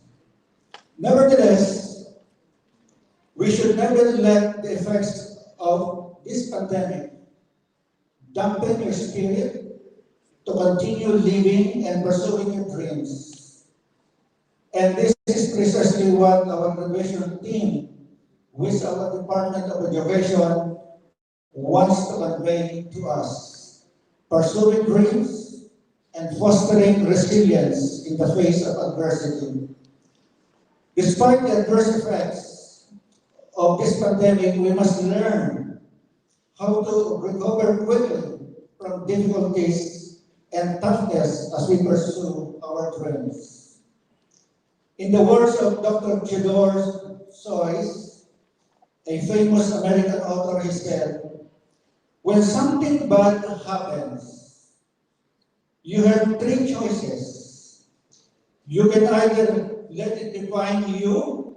Nevertheless, we should never let the effects of this pandemic dampen your spirit to continue living and pursuing your dreams. And this is precisely what our graduation team with our Department of Education wants to convey to us. Pursuing dreams and fostering resilience in the face of adversity. Despite the adverse effects of this pandemic, we must learn how to recover quickly from difficulties and toughness as we pursue our dreams. In the words of Dr. Theodore Seuss, a famous American author, he said, when something bad happens, you have 3 choices. You can either let it define you,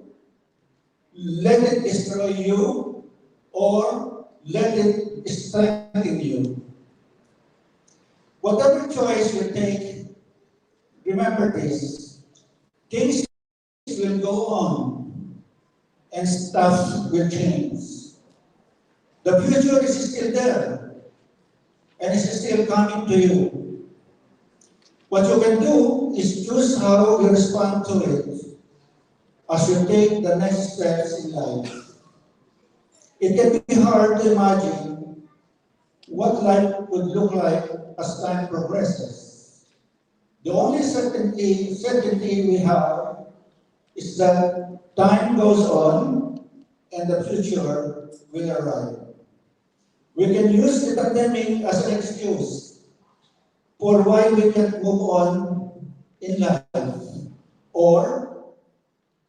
let it destroy you, or let it strengthen you. Whatever choice you take, remember this, things will go on and stuff will change. The future is still there and is still coming to you. What you can do is choose how you respond to it as you take the next steps in life. It can be hard to imagine what life would look like as time progresses. The only certainty we have is that time goes on and the future will arrive. We can use the pandemic as an excuse for why we can't move on in life, or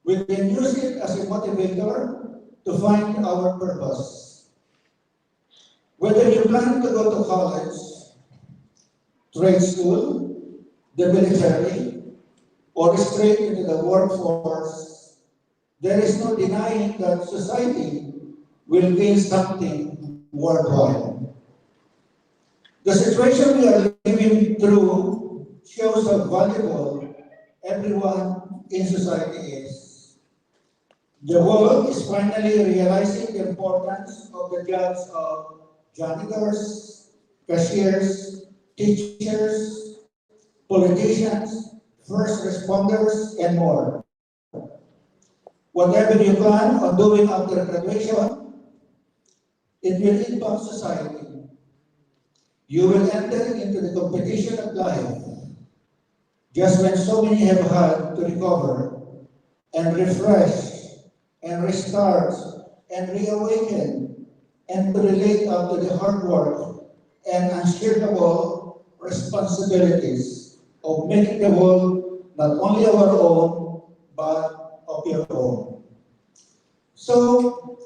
we can use it as a motivator to find our purpose. Whether you plan to go to college, trade school, the military, or straight into the workforce, there is no denying that society will gain something worthwhile. The situation we are living through shows how valuable everyone in society is. The world is finally realizing the importance of the jobs of janitors, cashiers, teachers, politicians, first responders, and more. Whatever you plan on doing after graduation, it will impact society. You will enter into the competition of life just when so many have had to recover and refresh and restart and reawaken and to relate up to the hard work and unshakable responsibilities of making the world not only our own, but of your own. So,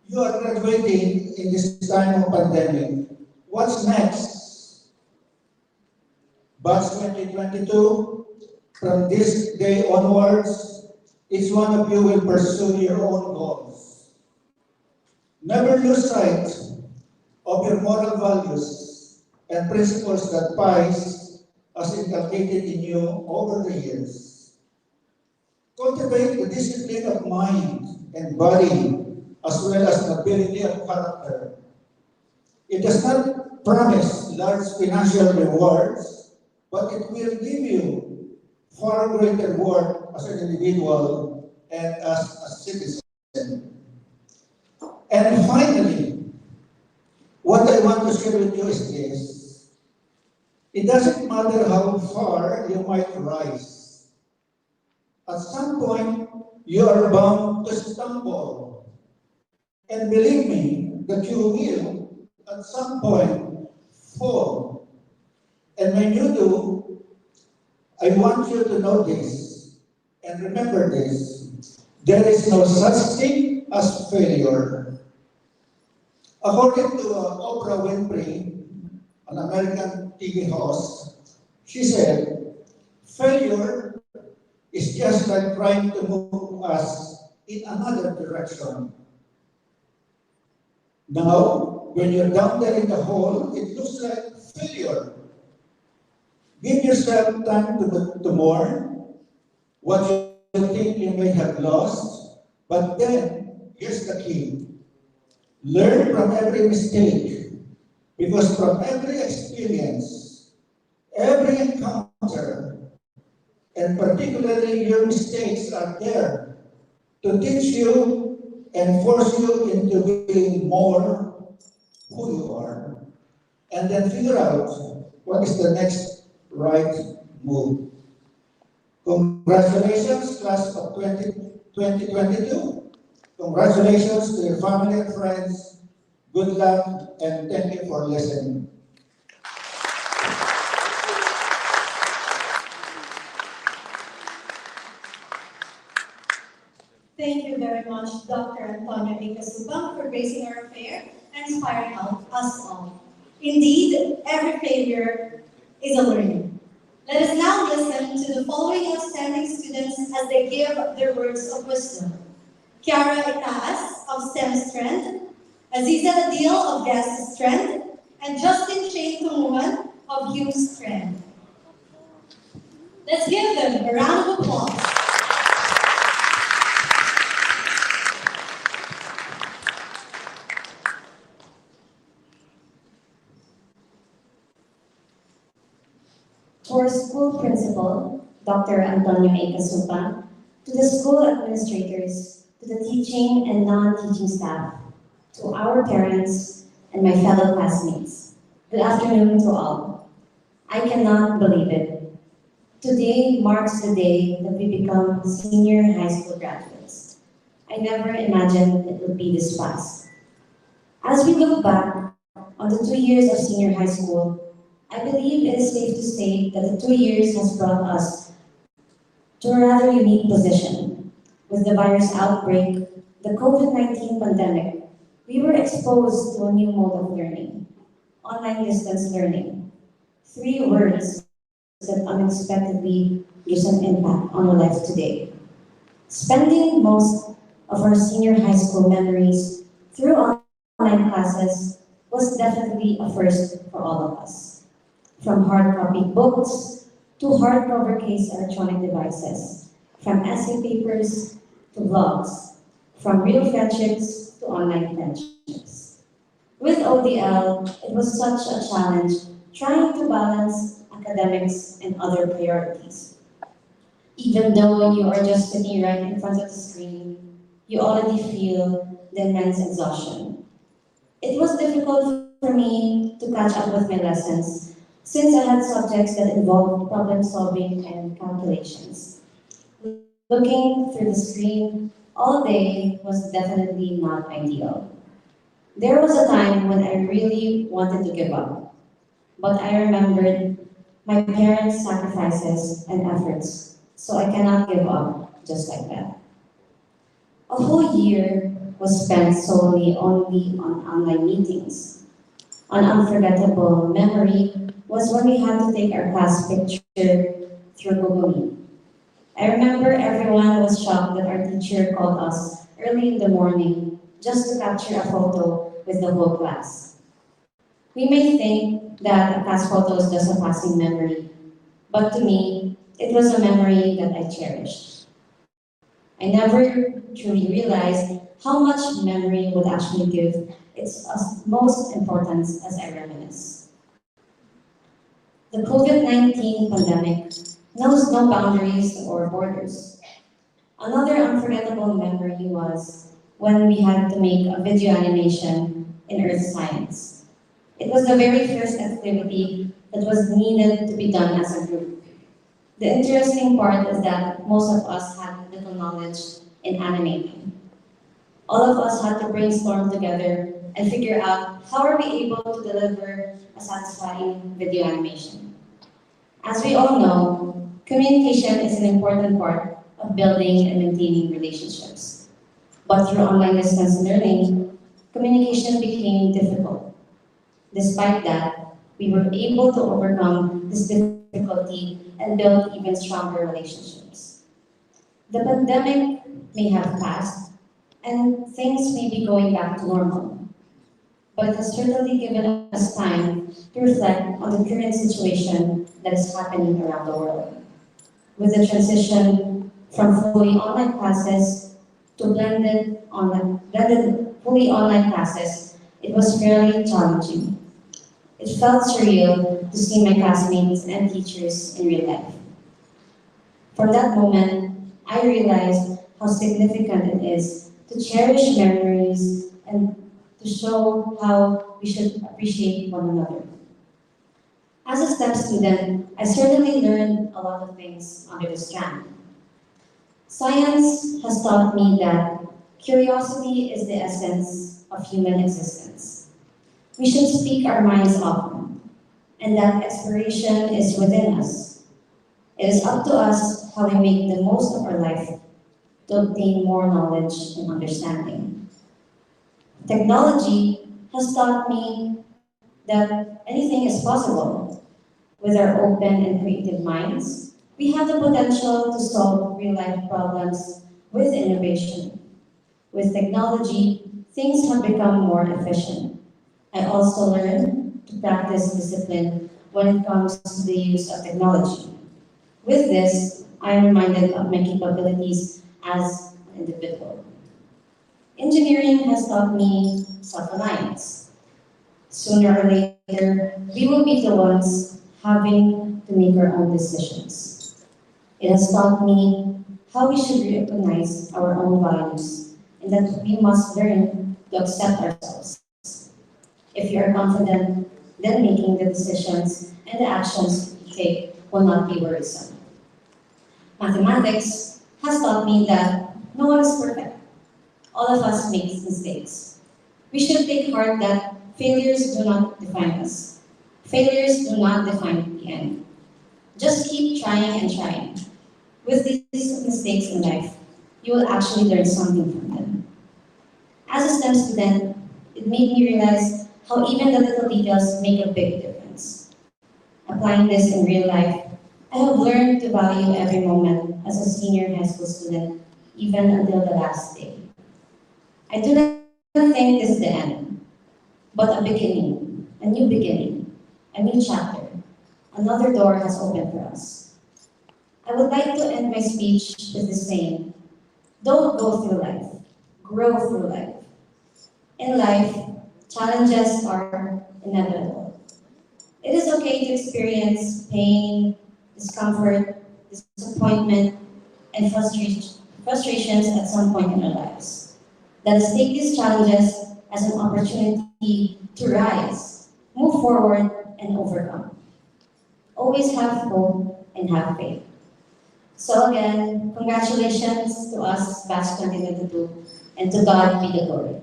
you are graduating in this time of pandemic. What's next? Batch 2022, from this day onwards, each one of you will pursue your own goals. Never lose sight of your moral values and principles that PICE has inculcated in you over the years. Cultivate the discipline of mind and body as well as nobility of character. It does not promise large financial rewards, but it will give you far greater worth as an individual and as a citizen. And finally, what I want to share with you is this. It doesn't matter how far you might rise. At some point, you are bound to stumble. And believe me, that you will, at some point, fall. And when you do, I want you to know this and remember this. There is no such thing as failure. According to Oprah Winfrey, an American TV host, she said, failure is just like trying to move us in another direction. Now, when you're down there in the hole, it looks like failure. Give yourself time to mourn what you think you may have lost, but then, here's the key. Learn from every mistake, because from every experience, every encounter, and particularly your mistakes are there to teach you and force you into being more who you are. And then figure out what is the next right move. Congratulations, class of 2022. Congratulations to your family and friends. Good luck and thank you for listening.
Thank you very much, Dr. Antonio Icasubang, for gracing our affair and inspiring us all. Indeed, every failure is a learning. Let us now listen to the following outstanding students as they give their words of wisdom. Kiara Itaas of STEM Strand, Aziza Adil of Gas Strand, and Justin Shane Tumuhan of Hughes Strand. Let's give them a round of applause.
For school principal, Dr. Antonio Icasubang, to the school administrators, to the teaching and non-teaching staff, to our parents, and my fellow classmates. Good afternoon to all. I cannot believe it. Today marks the day that we become senior high school graduates. I never imagined it would be this fast. As we look back on the 2 years of senior high school, I believe it is safe to say that the 2 years has brought us to a rather unique position. With the virus outbreak, the COVID-19 pandemic, we were exposed to a new mode of learning, online distance learning. Three words that unexpectedly gives an impact on our life today. Spending most of our senior high school memories through online classes was definitely a first for all of us. From hard copy books to hardcover case electronic devices, from essay papers to vlogs, from real friendships to online friendships. With ODL, it was such a challenge trying to balance academics and other priorities. Even though you are just sitting right in front of the screen, you already feel the immense exhaustion. It was difficult for me to catch up with my lessons since I had subjects that involved problem solving and calculations. Looking through the screen all day was definitely not ideal. There was a time when I really wanted to give up, but I remembered my parents' sacrifices and efforts, so I cannot give up just like that. A whole year was spent solely only on online meetings. An unforgettable memory was when we had to take our class picture through Google Meet. I remember everyone was shocked that our teacher called us early in the morning just to capture a photo with the whole class. We may think that a class photo is just a passing memory, but to me, it was a memory that I cherished. I never truly realized how much memory would actually give its most importance as I reminisce. The COVID-19 pandemic knows no boundaries or borders. Another unforgettable memory was when we had to make a video animation in earth science. It was the very first activity that was needed to be done as a group. The interesting part is that most of us had little knowledge in animating. All of us had to brainstorm together and figure out how are we able to deliver a satisfying video animation. As we all know, communication is an important part of building and maintaining relationships. But through online distance learning, communication became difficult. Despite that, we were able to overcome this difficulty and build even stronger relationships. The pandemic may have passed, and things may be going back to normal, but it has certainly given us time to reflect on the current situation that is happening around the world. With the transition from fully online classes to blended fully online classes, it was fairly challenging. It felt surreal to see my classmates and teachers in real life. From that moment, I realized how significant it is to cherish memories and to show how we should appreciate one another. As a STEM student, I certainly learned a lot of things under this strand. Science has taught me that curiosity is the essence of human existence. We should speak our minds often, and that exploration is within us. It is up to us how we make the most of our life to obtain more knowledge and understanding. Technology has taught me that anything is possible. With our open and creative minds, we have the potential to solve real-life problems with innovation. With technology, things have become more efficient. I also learned to practice discipline when it comes to the use of technology. With this, I am reminded of my capabilities as an individual. Engineering has taught me self-reliance. Sooner or later, we will be the ones having to make our own decisions. It has taught me how we should recognize our own values and that we must learn to accept ourselves. If you are confident, then making the decisions and the actions you take will not be worrisome. Mathematics has taught me that no one is perfect. All of us make mistakes. We should take heart that failures do not define us. Failures do not define the end. Just keep trying and trying. With these mistakes in life, you will actually learn something from them. As a STEM student, it made me realize how even the little details make a big difference. Applying this in real life, I have learned to value every moment as a senior high school student, even until the last day. I do not think this is the end, but a beginning, a new beginning, a new chapter. Another door has opened for us. I would like to end my speech with the saying, don't go through life, grow through life. In life, challenges are inevitable. It is okay to experience pain, discomfort, disappointment, and frustrations at some point in our lives. Let us take these challenges as an opportunity to rise, move forward, and overcome. Always have hope and have faith. So again, congratulations to us, Batch 2022, and to God be the glory.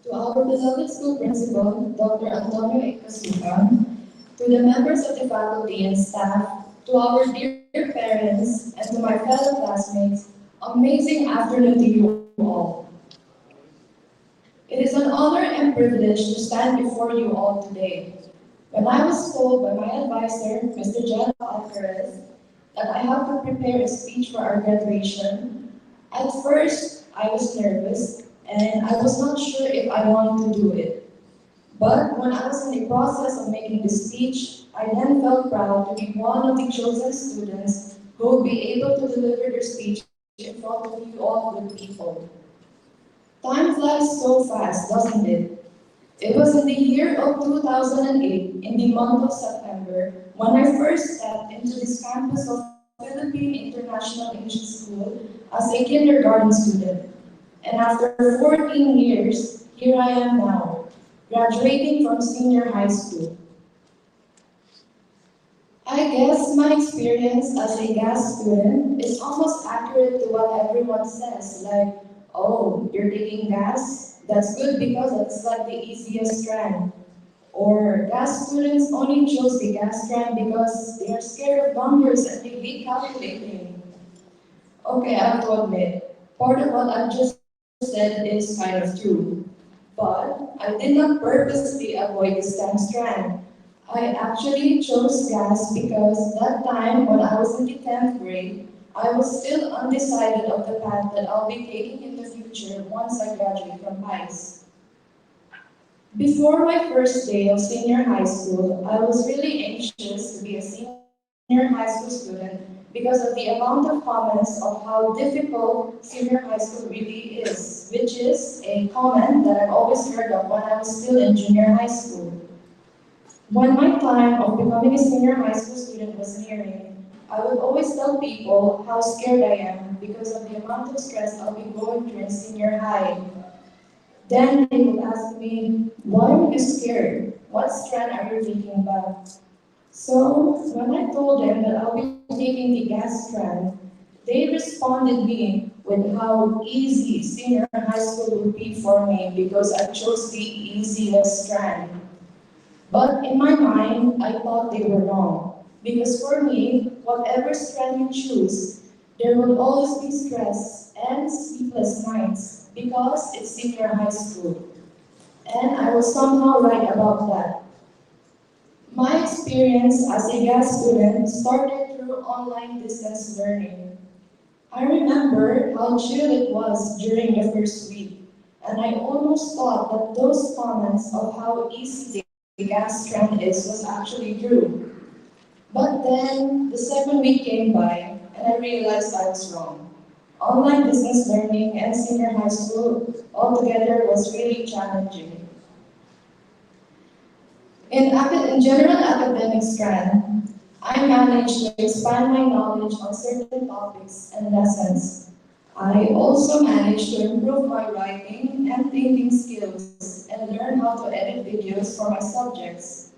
To our beloved school principal, Dr. Antonio Icasuca, to the members of the faculty and staff, to our dear parents, and to my fellow classmates, amazing afternoon to you all. It is an honor and privilege to stand before you all today. When I was told by my advisor, Mr. John Alvarez, that I have to prepare a speech for our graduation, at first I was nervous and I was not sure if I wanted to do it. But when I was in the process of making the speech, I then felt proud to be one of the chosen students who would be able to deliver their speech in front of you all good people. Time flies so fast, doesn't it? It was in the year of 2008, in the month of September, when I first stepped into this campus of Philippine International English School as a kindergarten student. And after 14 years, here I am now, graduating from senior high school. I guess my experience as a gas student is almost accurate to what everyone says, like, oh, you're taking gas? That's good because it's like the easiest strand. Or gas students only chose the gas strand because they are scared of numbers and they hate calculating. Okay, I have to admit, part of what I've just said is kind of true. But I did not purposely avoid the STEM strand. I actually chose gas because that time when I was in the 10th grade, I was still undecided of the path that I'll be taking in the future once I graduate from HICE. Before my first day of senior high school, I was really anxious to be a senior high school student because of the amount of comments of how difficult senior high school really is, which is a comment that I've always heard of when I was still in junior high school. When my time of becoming a senior high school student was nearing, I would always tell people how scared I am because of the amount of stress I'll be going through in senior high. Then they would ask me, why are you scared? What strand are you taking back? So when I told them that I'll be taking the gas strand, they responded me with how easy senior high school would be for me because I chose the easiest strand. But in my mind, I thought they were wrong. Because for me, whatever strand you choose, there will always be stress and sleepless nights because it's senior high school. And I was somehow right about that. My experience as a gas student started through online distance learning. I remember how chill it was during the first week, and I almost thought that those comments of how easy the gas strand is was actually true. But then the second week came by, and I realized I was wrong.
Online business learning and senior high school altogether was really challenging. In general academic strand, I managed to expand my knowledge on certain topics and lessons. I also managed to improve my writing and thinking skills and learn how to edit videos for my subjects.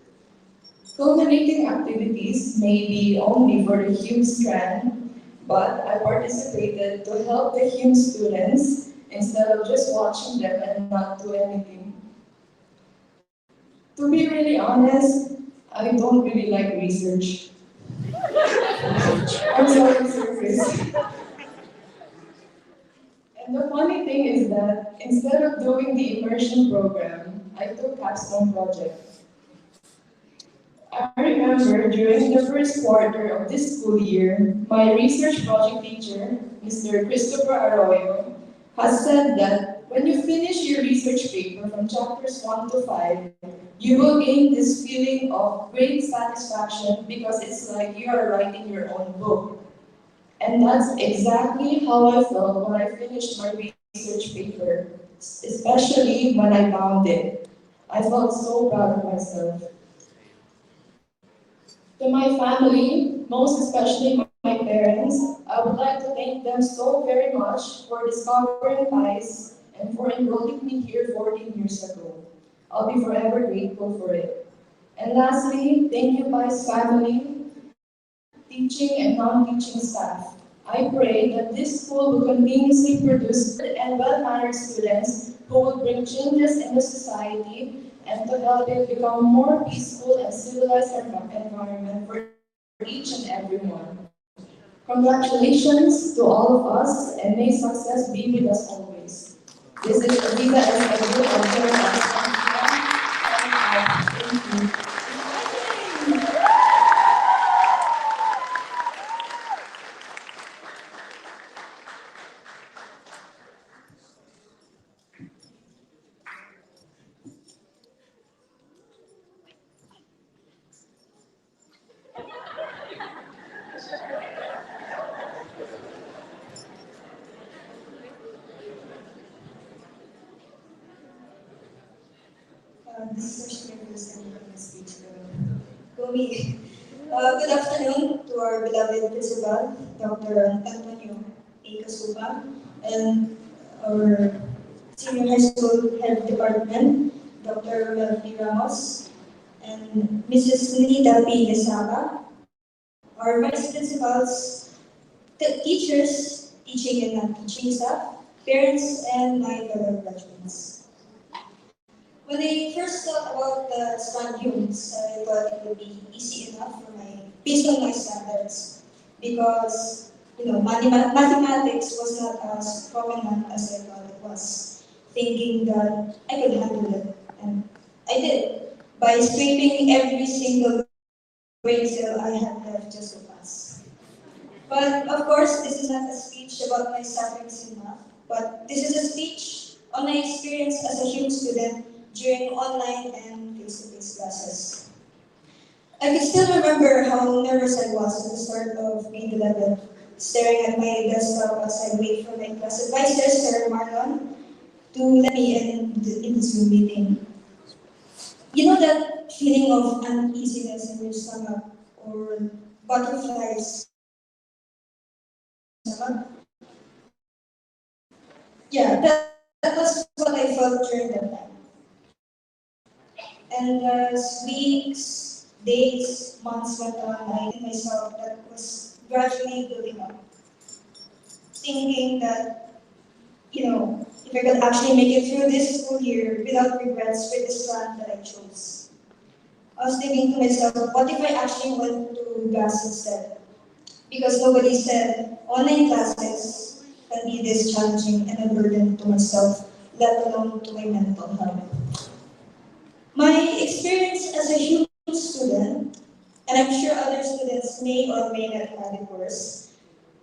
Culminating activities may be only for the Hume strand, but I participated to help the Hume students instead of just watching them and not do anything. To be really honest, I don't really like research. I'm sorry, surface. And the funny thing is that instead of doing the immersion program, I took capstone project. I remember during the first quarter of this school year, my research project teacher, Mr. Christopher Arroyo, has said that when you finish your research paper from chapters 1 to 5, you will gain this feeling of great satisfaction because it's like you are writing your own book. And that's exactly how I felt when I finished my research paper, especially when I bound it. I felt so proud of myself. To my family, most especially my parents, I would like to thank them so very much for discovering PIES and for enrolling me here 14 years ago. I'll be forever grateful for it. And lastly, thank you PIES family, teaching and non-teaching staff. I pray that this school will continuously produce good and well-mannered students who will bring changes in the society and to help it become more peaceful and civilized environment for each and every one. Congratulations to all of us and may success be with us always. This is Aviva SMU of Thank you.
This is actually the first time I'm speech to me. Good afternoon to our beloved principal, Dr. Antonio A. Casuba, and our senior high school head department, Dr. Melody Ramos, and Mrs. Nita P. Lesaba, our vice principals, teachers, teaching and non-teaching staff, parents, and my fellow graduates. When I first thought about the strand units, I thought it would be easy enough for based on my standards, because mathematics was not as prominent as I thought it was. Thinking that I could handle it, and I did by scraping every single grade cell I had left just to pass. But of course, this is not a speech about my sufferings in math, but this is a speech on my experience as a Hume student during online and face-to-face classes. I can still remember how nervous I was at the start of grade 11, staring at my desktop as I wait for my class advisor, Sir Marlon, to let me in the Zoom meeting. You know that feeling of uneasiness in your stomach or butterflies in your stomach? Yeah, that was what I felt during that time. And as weeks, days, months went on, I told myself that was gradually building up. Thinking that, if I could actually make it through this school year without regrets with the strand that I chose. I was thinking to myself, what if I actually went to GAS instead? Because nobody said online classes can be this challenging and a burden to myself, let alone to my mental health. My experience as a human student, and I'm sure other students may or may not have it worse,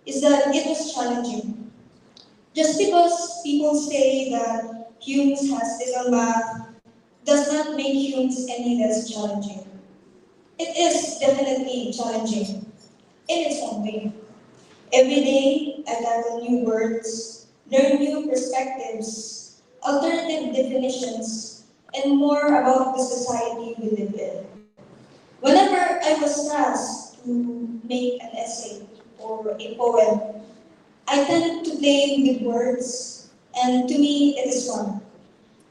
is that it was challenging. Just because people say that Humes has little math does not make Humes any less challenging. It is definitely challenging in its own way. Every day, I tackle new words, learn new perspectives, alternative definitions, and more about the society we live in. Whenever I was tasked to make an essay or a poem, I tend to play with words, and to me, it is fun.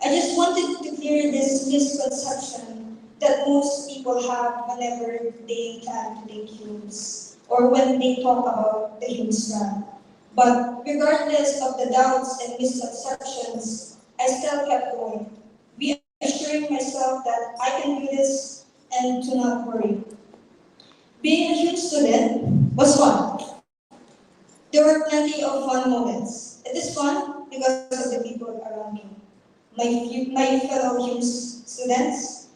I just wanted to clear this misconception that most people have whenever they plan to take Humes or when they talk about the Hume strand. But regardless of the doubts and misconceptions, I still kept going, reassuring myself that I can do this and to not worry. Being a Hume student was fun. There were plenty of fun moments. It is fun because of the people around me. My fellow Humes students.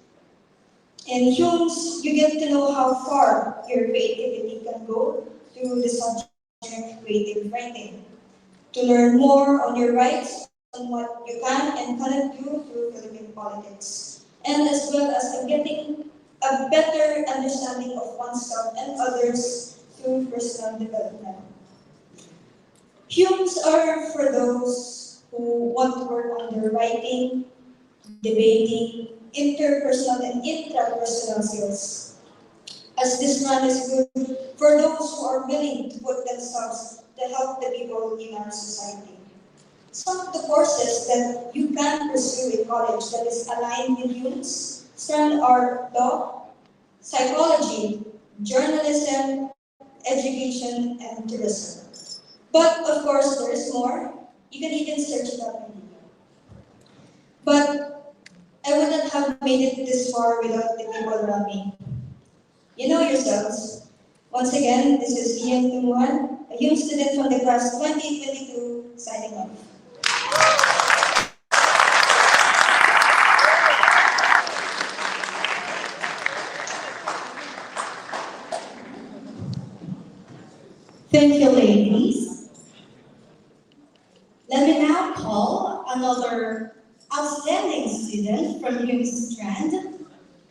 In Humes, you get to know how far your creativity can go through the subject creative writing. To learn more on your rights, on what you can and cannot do through Philippine politics. And as well as getting a better understanding of oneself and others through personal development. Humes are for those who want to work on their writing, debating, interpersonal and intrapersonal skills. As this run is good for those who are willing to put themselves to help the people in our society. Some of the courses that you can pursue in college that is aligned with Humes strand are law, psychology, journalism, education, and tourism. But of course, there is more. You can even search it up in Google. But I wouldn't have made it this far without the people around me. You know yourselves. Once again, this is Ian Tumuan, a young student from the class 2022, signing off.
Thank you, ladies. Let me now call another outstanding student from Hume Strand,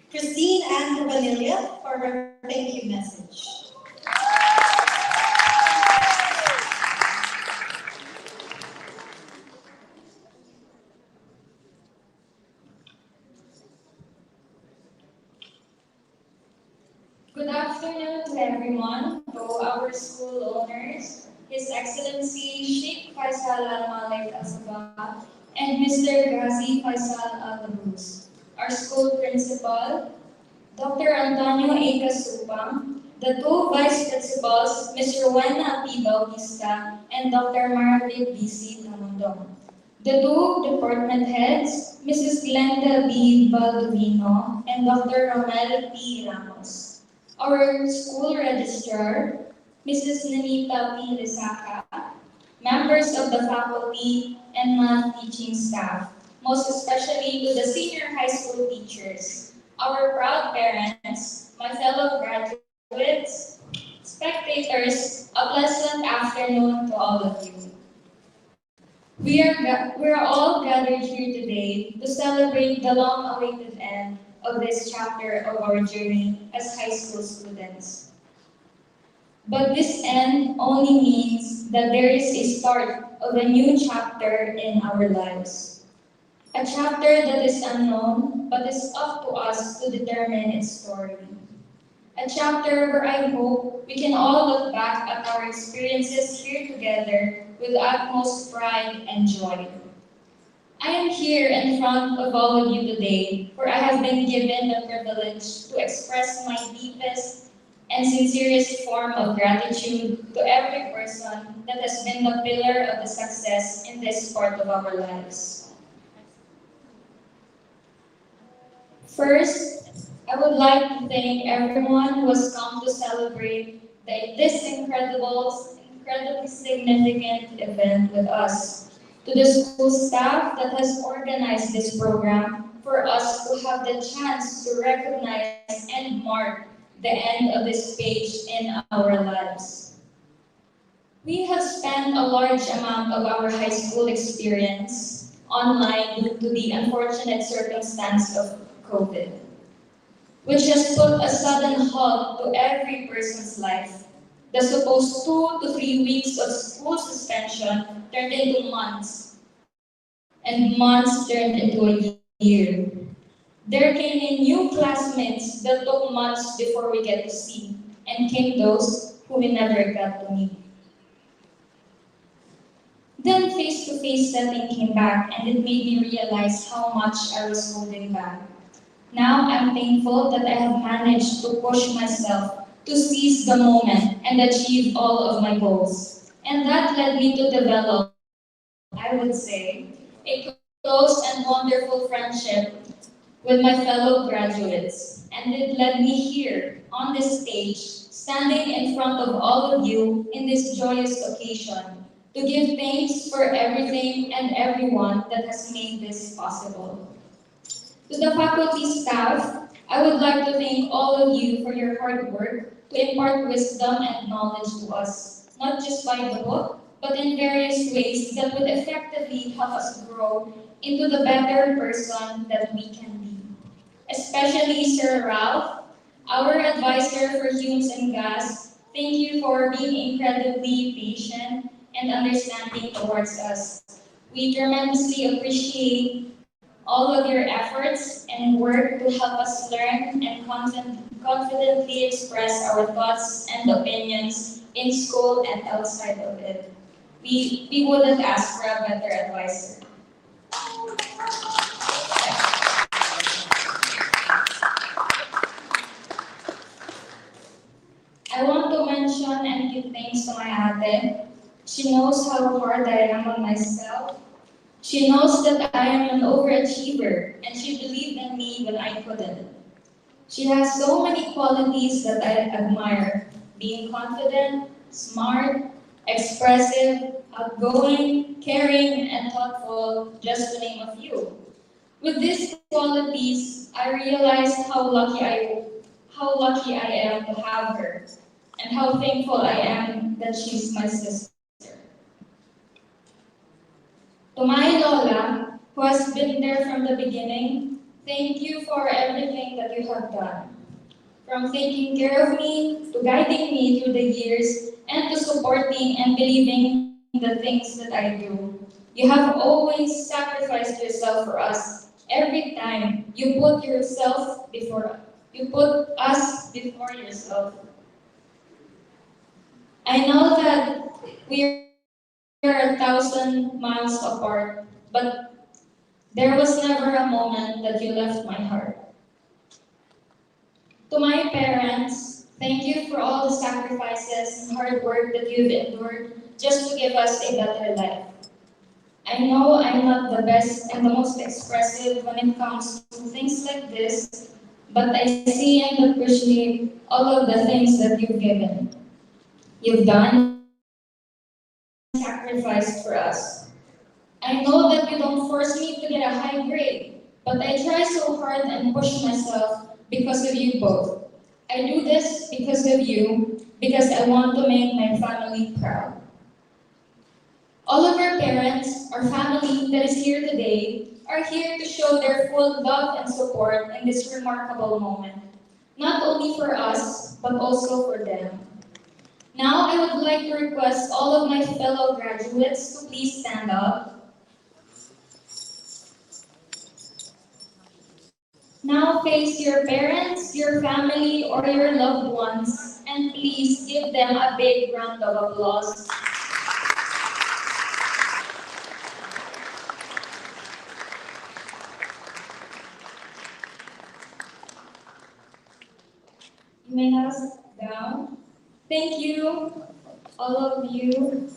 Christine Ann Vanilla, for her thank you message.
Good afternoon to everyone, to our school owners, His Excellency Sheikh Faisal Al-Malik Al-Sabah, and Mr. Ghazi Faisal Al-Labus, our school principal, Dr. Antonio A. Casupang, the two vice principals, Ms. Rowena P. Bautista, and Dr. Marvick B.C. Tamundong. The two department heads, Mrs. Glenda B. Baldovino and Dr. Romel P. Ramos. Our school registrar, Mrs. Nanita P. Lisaka, members of the faculty and non-teaching staff, most especially to the senior high school teachers, our proud parents, my fellow graduates, spectators, a pleasant afternoon to all of you. We are all gathered here today to celebrate the long-awaited end of this chapter of our journey as high school students. But this end only means that there is a start of a new chapter in our lives. A chapter that is unknown, but is up to us to determine its story. A chapter where I hope we can all look back at our experiences here together with utmost pride and joy. I am here in front of all of you today, for I have been given the privilege to express my deepest and sincerest form of gratitude to every person that has been the pillar of the success in this part of our lives. First, I would like to thank everyone who has come to celebrate this incredibly significant event with us. To the school staff that has organized this program for us to have the chance to recognize and mark the end of this page in our lives. We have spent a large amount of our high school experience online due to the unfortunate circumstance of COVID, which has put a sudden halt to every person's life. The supposed 2 to 3 weeks of school suspension turned into months, and months turned into a year. There came in new classmates that took months before we get to see, and came those who we never got to meet. Then face-to-face setting came back, and it made me realize how much I was holding back. Now I'm thankful that I have managed to push myself to seize the moment and achieve all of my goals. And that led me to develop, I would say, a close and wonderful friendship with my fellow graduates. And it led me here, on this stage, standing in front of all of you in this joyous occasion, to give thanks for everything and everyone that has made this possible. To the faculty staff, I would like to thank all of you for your hard work to impart wisdom and knowledge to us, not just by the book, but in various ways that would effectively help us grow into the better person that we can be. Especially Sir Ralph, our advisor for Humes and Gas, thank you for being incredibly patient and understanding towards us. We tremendously appreciate all of your efforts and work to help us learn and confidently express our thoughts and opinions in school and outside of it. We wouldn't ask for a better advisor. I want to mention and give thanks to my ate. She knows how hard I am on myself. She knows that I am an overachiever, and she believed in me when I couldn't. She has so many qualities that I admire: being confident, smart, expressive, outgoing, caring, and thoughtful, just to name a few. With these qualities, I realized how lucky I am to have her, and how thankful I am that she's my sister. To my Lola, who has been there from the beginning, thank you for everything that you have done. From taking care of me, to guiding me through the years, and to supporting and believing in the things that I do. You have always sacrificed yourself for us. Every time you put us before yourself. I know that we are 1,000 miles apart, but there was never a moment that you left my heart. To my parents, thank you for all the sacrifices and hard work that you've endured just to give us a better life. I know I'm not the best and the most expressive when it comes to things like this, but I see and appreciate all of the things that you've given. You've done sacrificed for us. I know that you don't force me to get a high grade, but I try so hard and push myself because of you both. I do this because of you, because I want to make my family proud. All of our parents, our family that is here today, are here to show their full love and support in this remarkable moment, not only for us, but also for them. Now I would like to request all of my fellow graduates to please stand up. Now face your parents, your family, or your loved ones, and please give them a big round of applause. You may now sit down. Thank you, all of you,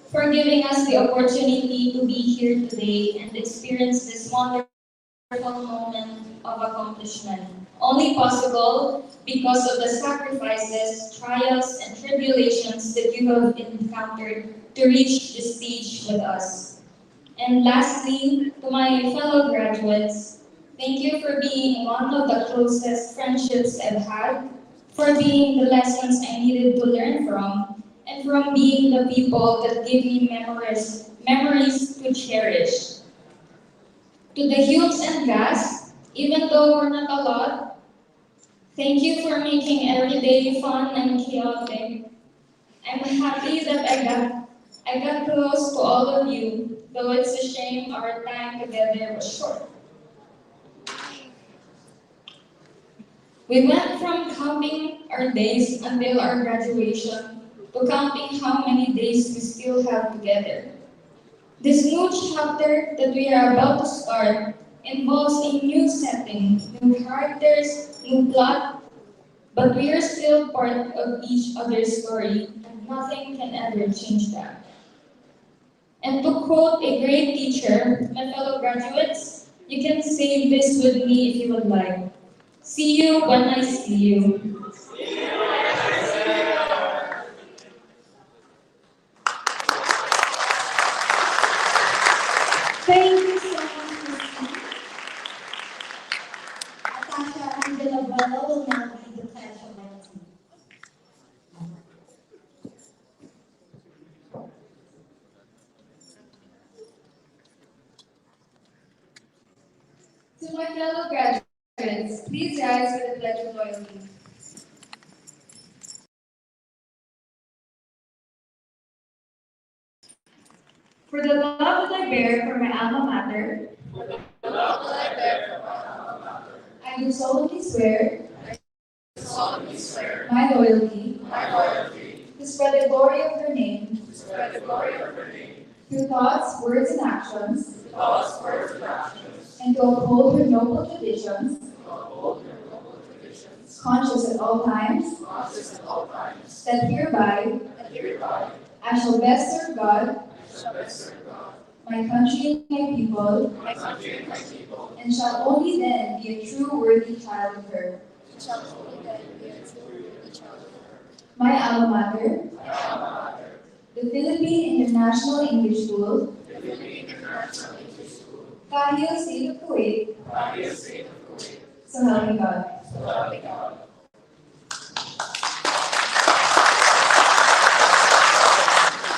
for giving us the opportunity to be here today and experience this wonderful moment of accomplishment. Only possible because of the sacrifices, trials, and tribulations that you have encountered to reach this stage with us. And lastly, to my fellow graduates, thank you for being one of the closest friendships I've had, for being the lessons I needed to learn from, and from being the people that give me memories to cherish. To the Hughes and Gas, even though we're not a lot, thank you for making every day fun and chaotic. I'm happy that I got close to all of you, though it's a shame our time together was short. We went from counting our days until our graduation to counting how many days we still have together. This new chapter that we are about to start involves a new setting, new characters, new plot, but we are still part of each other's story, and nothing can ever change that. And to quote a great teacher, my fellow graduates, you can say this with me if you would like. See you when I see you.
Thank you so much, Christine. Natasha and Villavella will now lead the pledge of loyalty.
To my fellow graduates, please rise for the Pledge of Loyalty. For the love that I bear for my alma mater, I do solemnly swear my loyalty to spread the glory of her name through thoughts, words, and actions, and to uphold her noble traditions, conscious at all times that hereby I shall best serve God, my country, and my people, and shall only then be a true worthy child of her. My alma mater, the Philippine International English School, Kahil State of Kuwait, so help me God.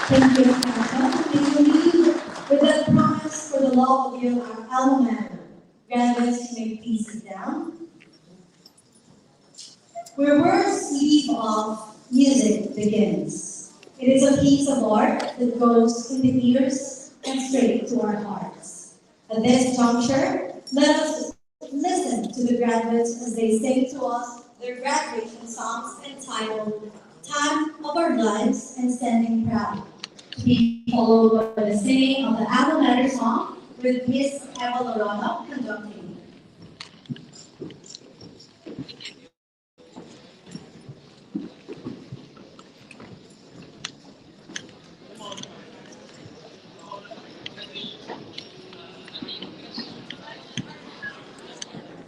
Thank you, Natasha. May you leave with that promise for the love of your alma mater. Graduates, you may please sit down. Where words leave off, music begins. It is a piece of art that goes in the ears and straight to our hearts. At this juncture, let us listen to the graduates as they sing to us their graduation songs entitled Time of Our Lives and Standing Proud, to be followed by the singing of the alma mater song with Miss Eva Lorana conducting.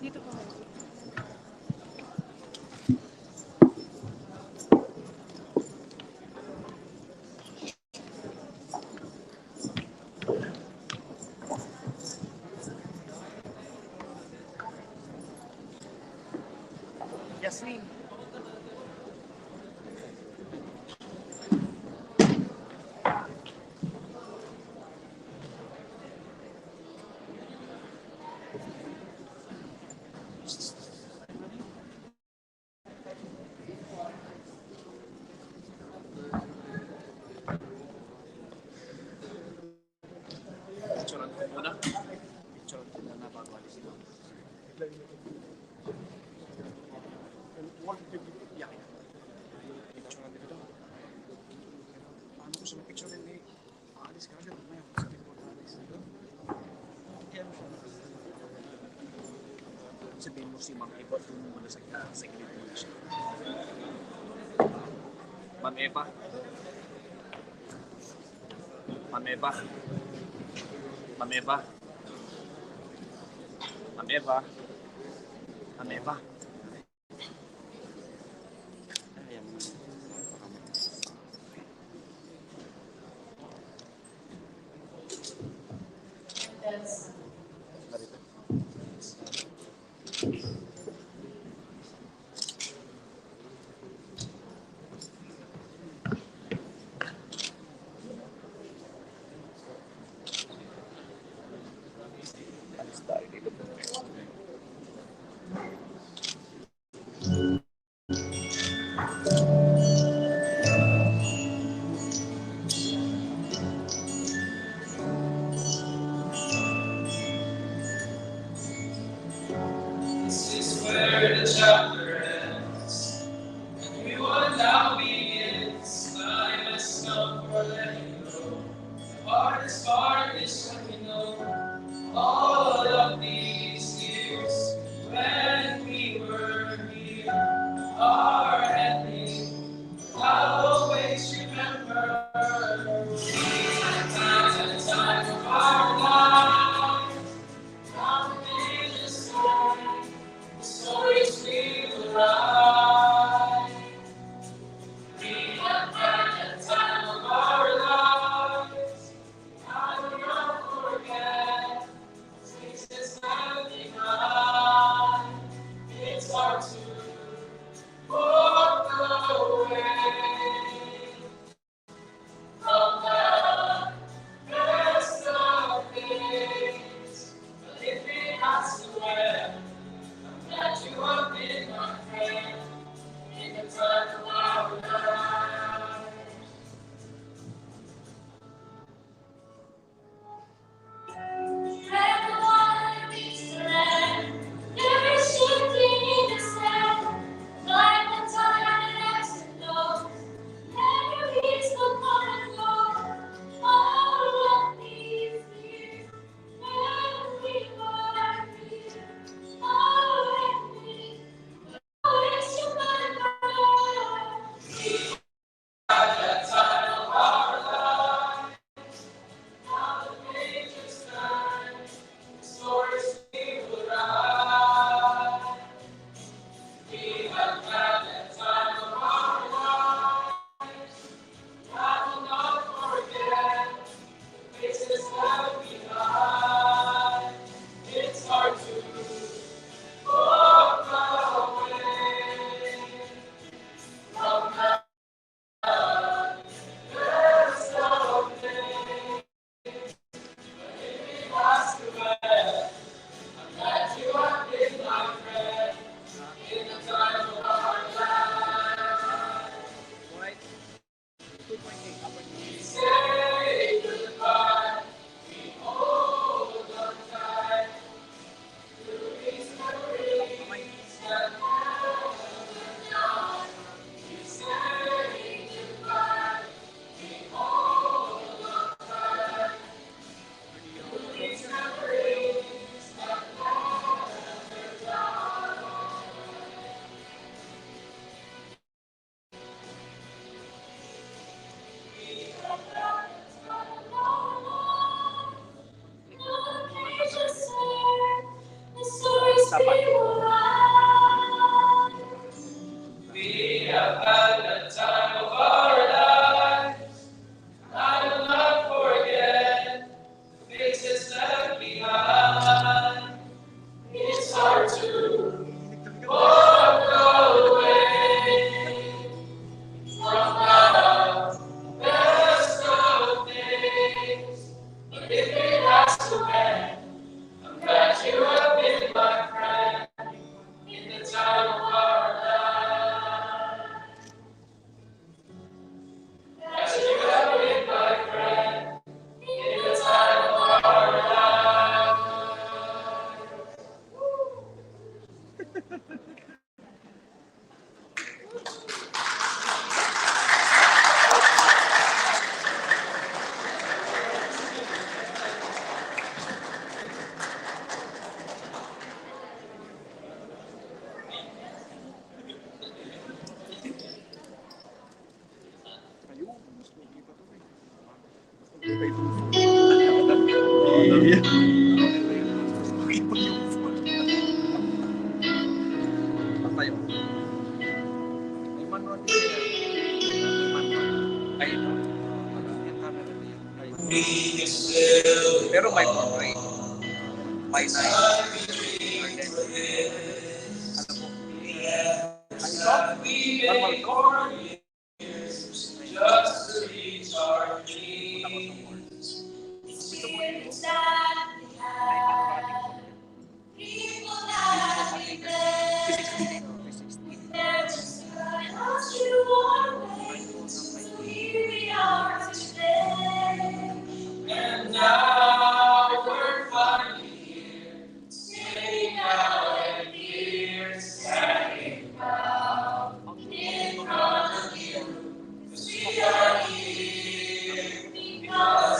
Dito po.
Yasmin. Picturean ko muna. Picturean ko muna bago alis ito. Yakin. Picturean dito. Paano ko sa picturean eh? Aalis ka agad. Mamaya, sabi ko aalis dito. Sabihin mo si Ma'am Eva doon muna sa gilid muna siya. Ma'am Eva. Ma'am Eva. Ma'am Eva. Ma'am Eva. Ma'am Eva. Ayan.
That's
Narito. Alis tayo dito.
We have had the time of our lives. I will not forget the faces left behind. It's hard to walk away from the best of days. But if it has to end, I'm glad you have been my friend in the time of our life. Glad you have been my friend in the time of our
Patay ako. May manual din yan. May manual. Ay, ito. Yung camera niya. Pero may portrait. May night. Alam mo. Ano ito? Normal ko? Just to recharge me. Gusto mo yun?
People that we met, they're just what you wanted, so here we are today. And now we're finally here, standing out and here, standing proud in front of you. 'Cause we are here because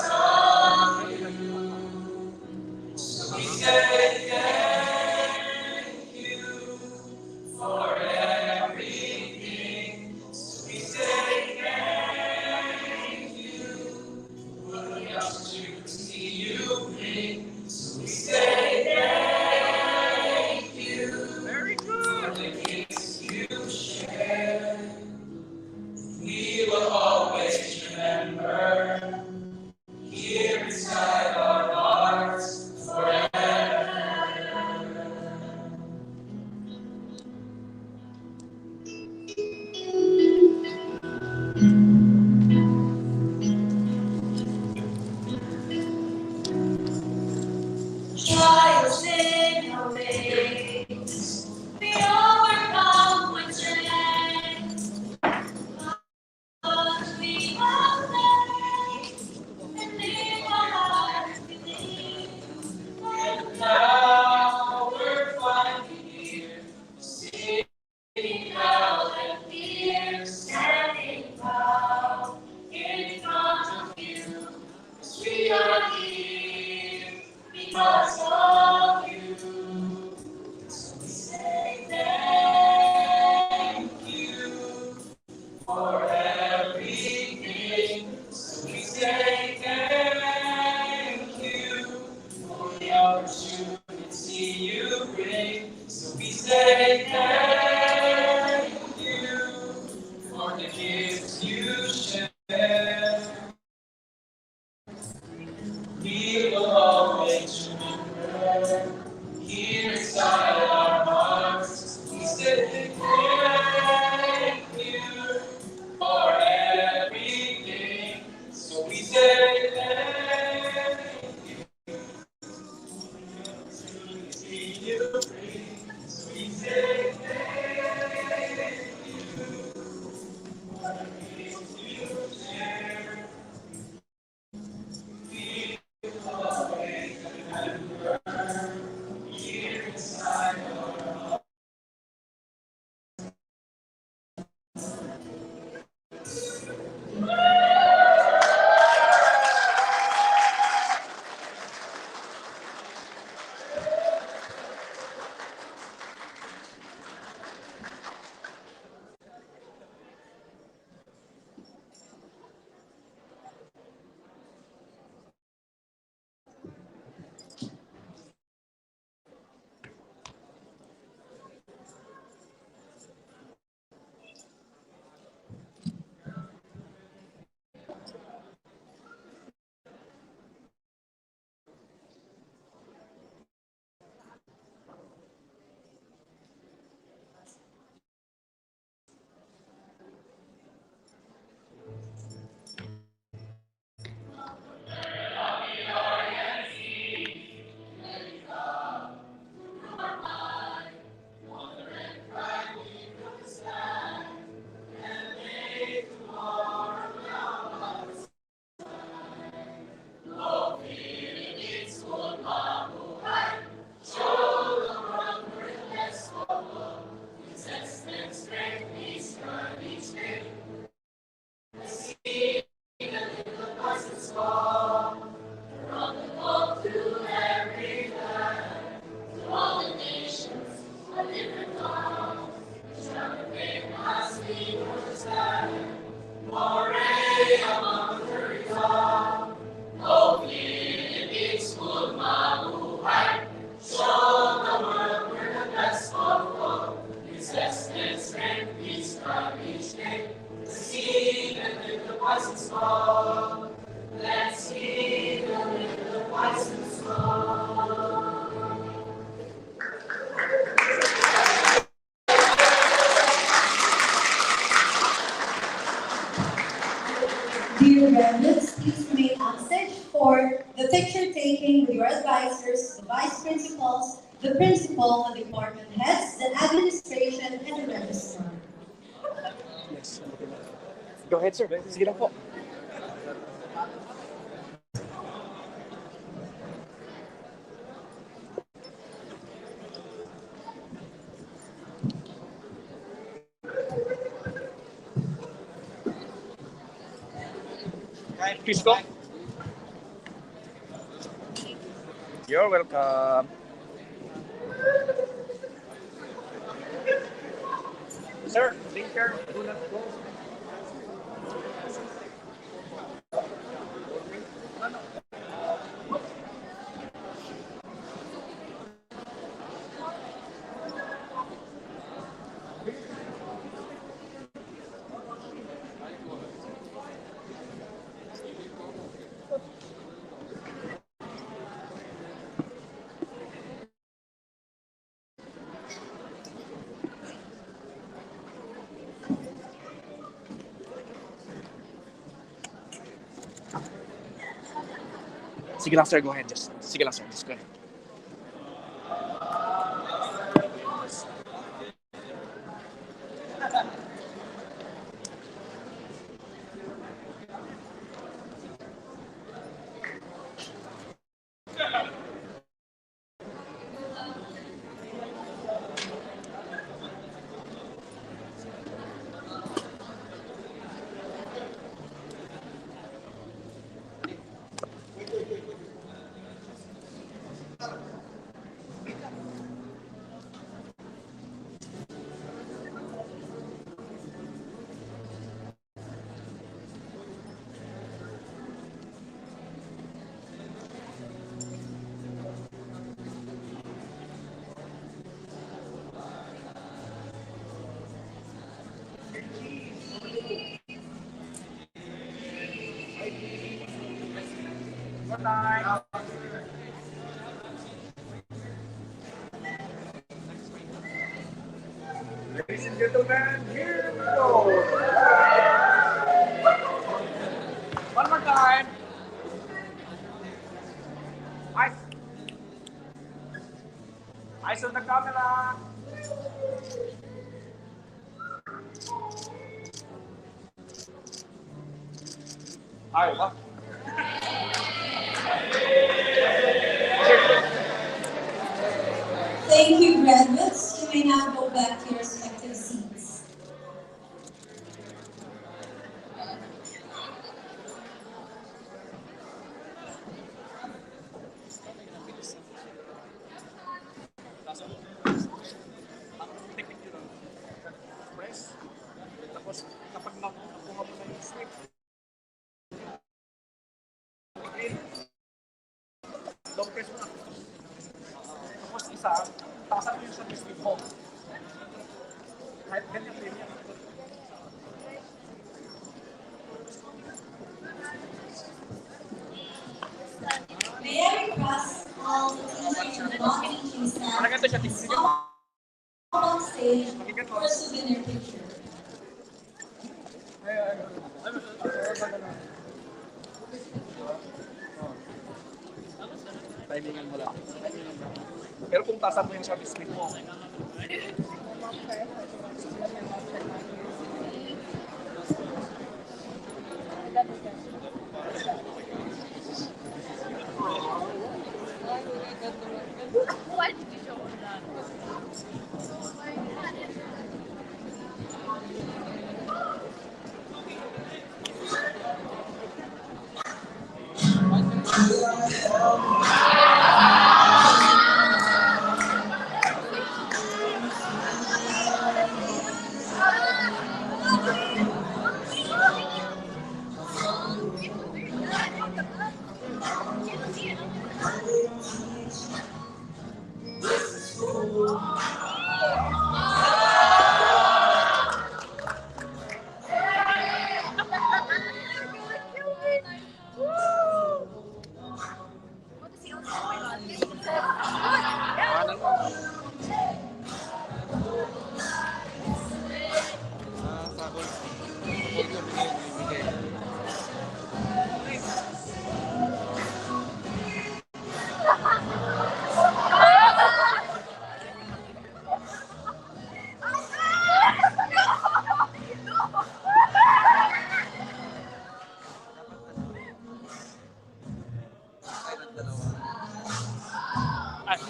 small. Let's hear the little voice and small.
Dear graduates, please remain on stage for the picture taking with your advisors, the vice principals, the principal, the department heads, the administration, and the registrar.
Yes. Go ahead, sir. Sige lang po. Please go. You're welcome. Sir, blinker, do not go. Sige lang, sir. Go ahead. Sige lang, sir. Just go ahead. Ladies and gentlemen, here we go. One more time. Eyes. Eyes on the camera. What?
Thank you, graduates. You may now go back to your respective seats.
Press. Tapos kapag nakuha mo na yung slip, long press mo na. Tapos isa, taasan mo yung sa slip mo. Kahit ganyan din yan.
May I request all the teachers and non-teaching staff to come on stage for a souvenir picture.
Timingan mo lang. Pero kung tasan mo yung sa slip mo,
Why did you show us that?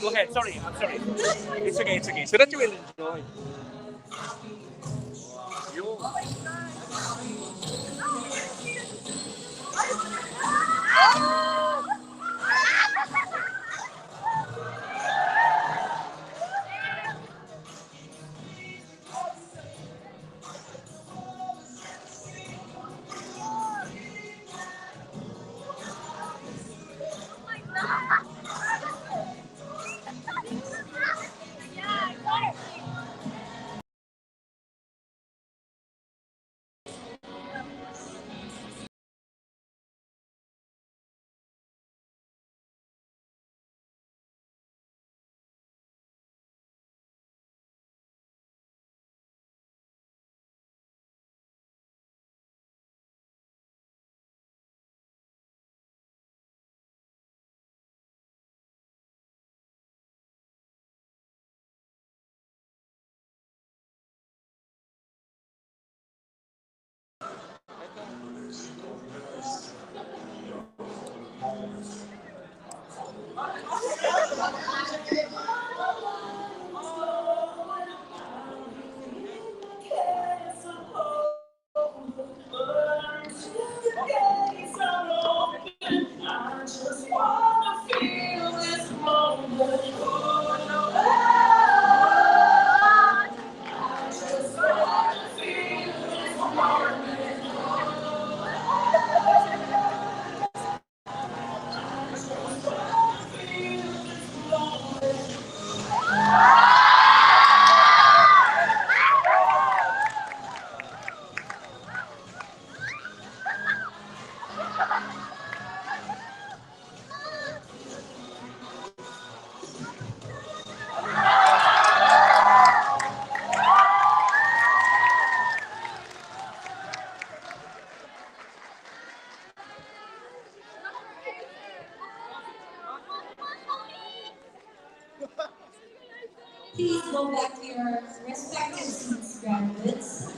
Go ahead. Sorry, I'm sorry. It's okay. It's okay. So that you will enjoy.
Please go back to your respective seats, graduates.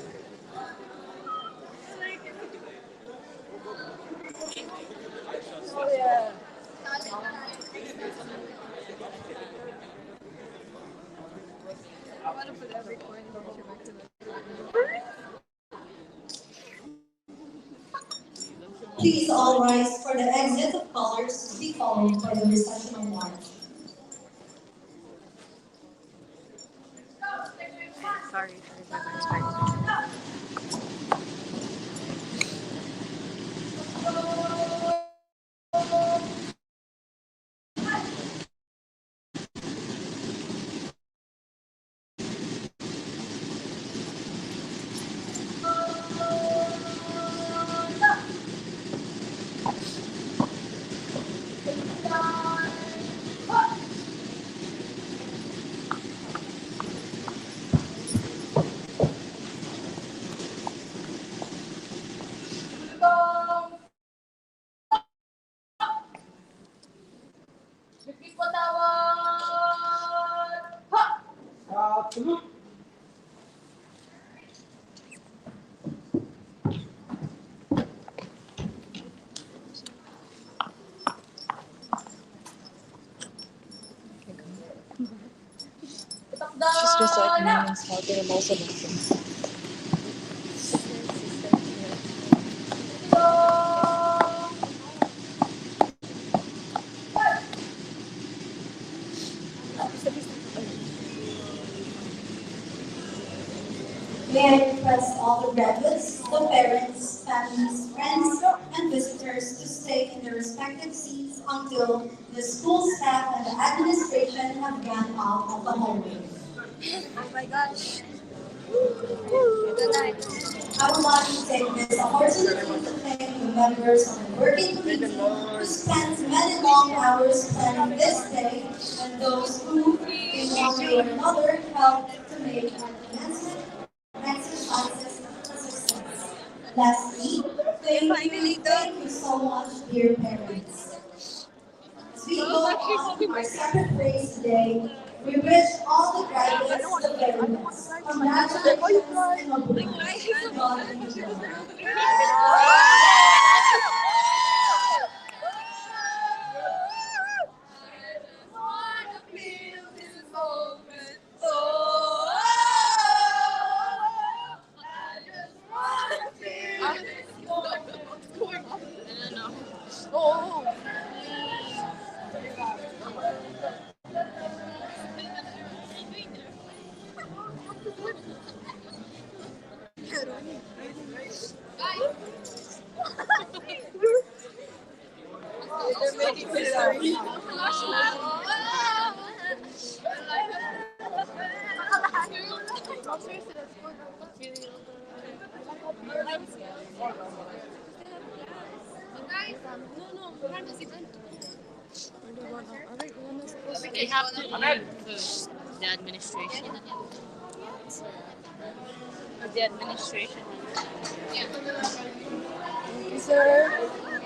Please all rise for the exit of colors to be followed by the recessional march.
She's just like me and talking and also laughing.
May I request all the graduates, the parents, families, friends, and visitors to stay in their respective seats until the school staff and the administration have gone out of the hallway.
Oh my gosh.
I would like to take this opportunity to thank the members of the working committee who spent many long hours planning this day and those who, in one way or another, helped to make our commencement exercises a success. Lastly, thank you so much, dear parents. As we go on our separate ways today, we wish all the graduates the very best. Congratulations and mabuhay. God be with you.
Oh. They're making history.
They have to leave first, the administration. The administration.
Thank you, sir.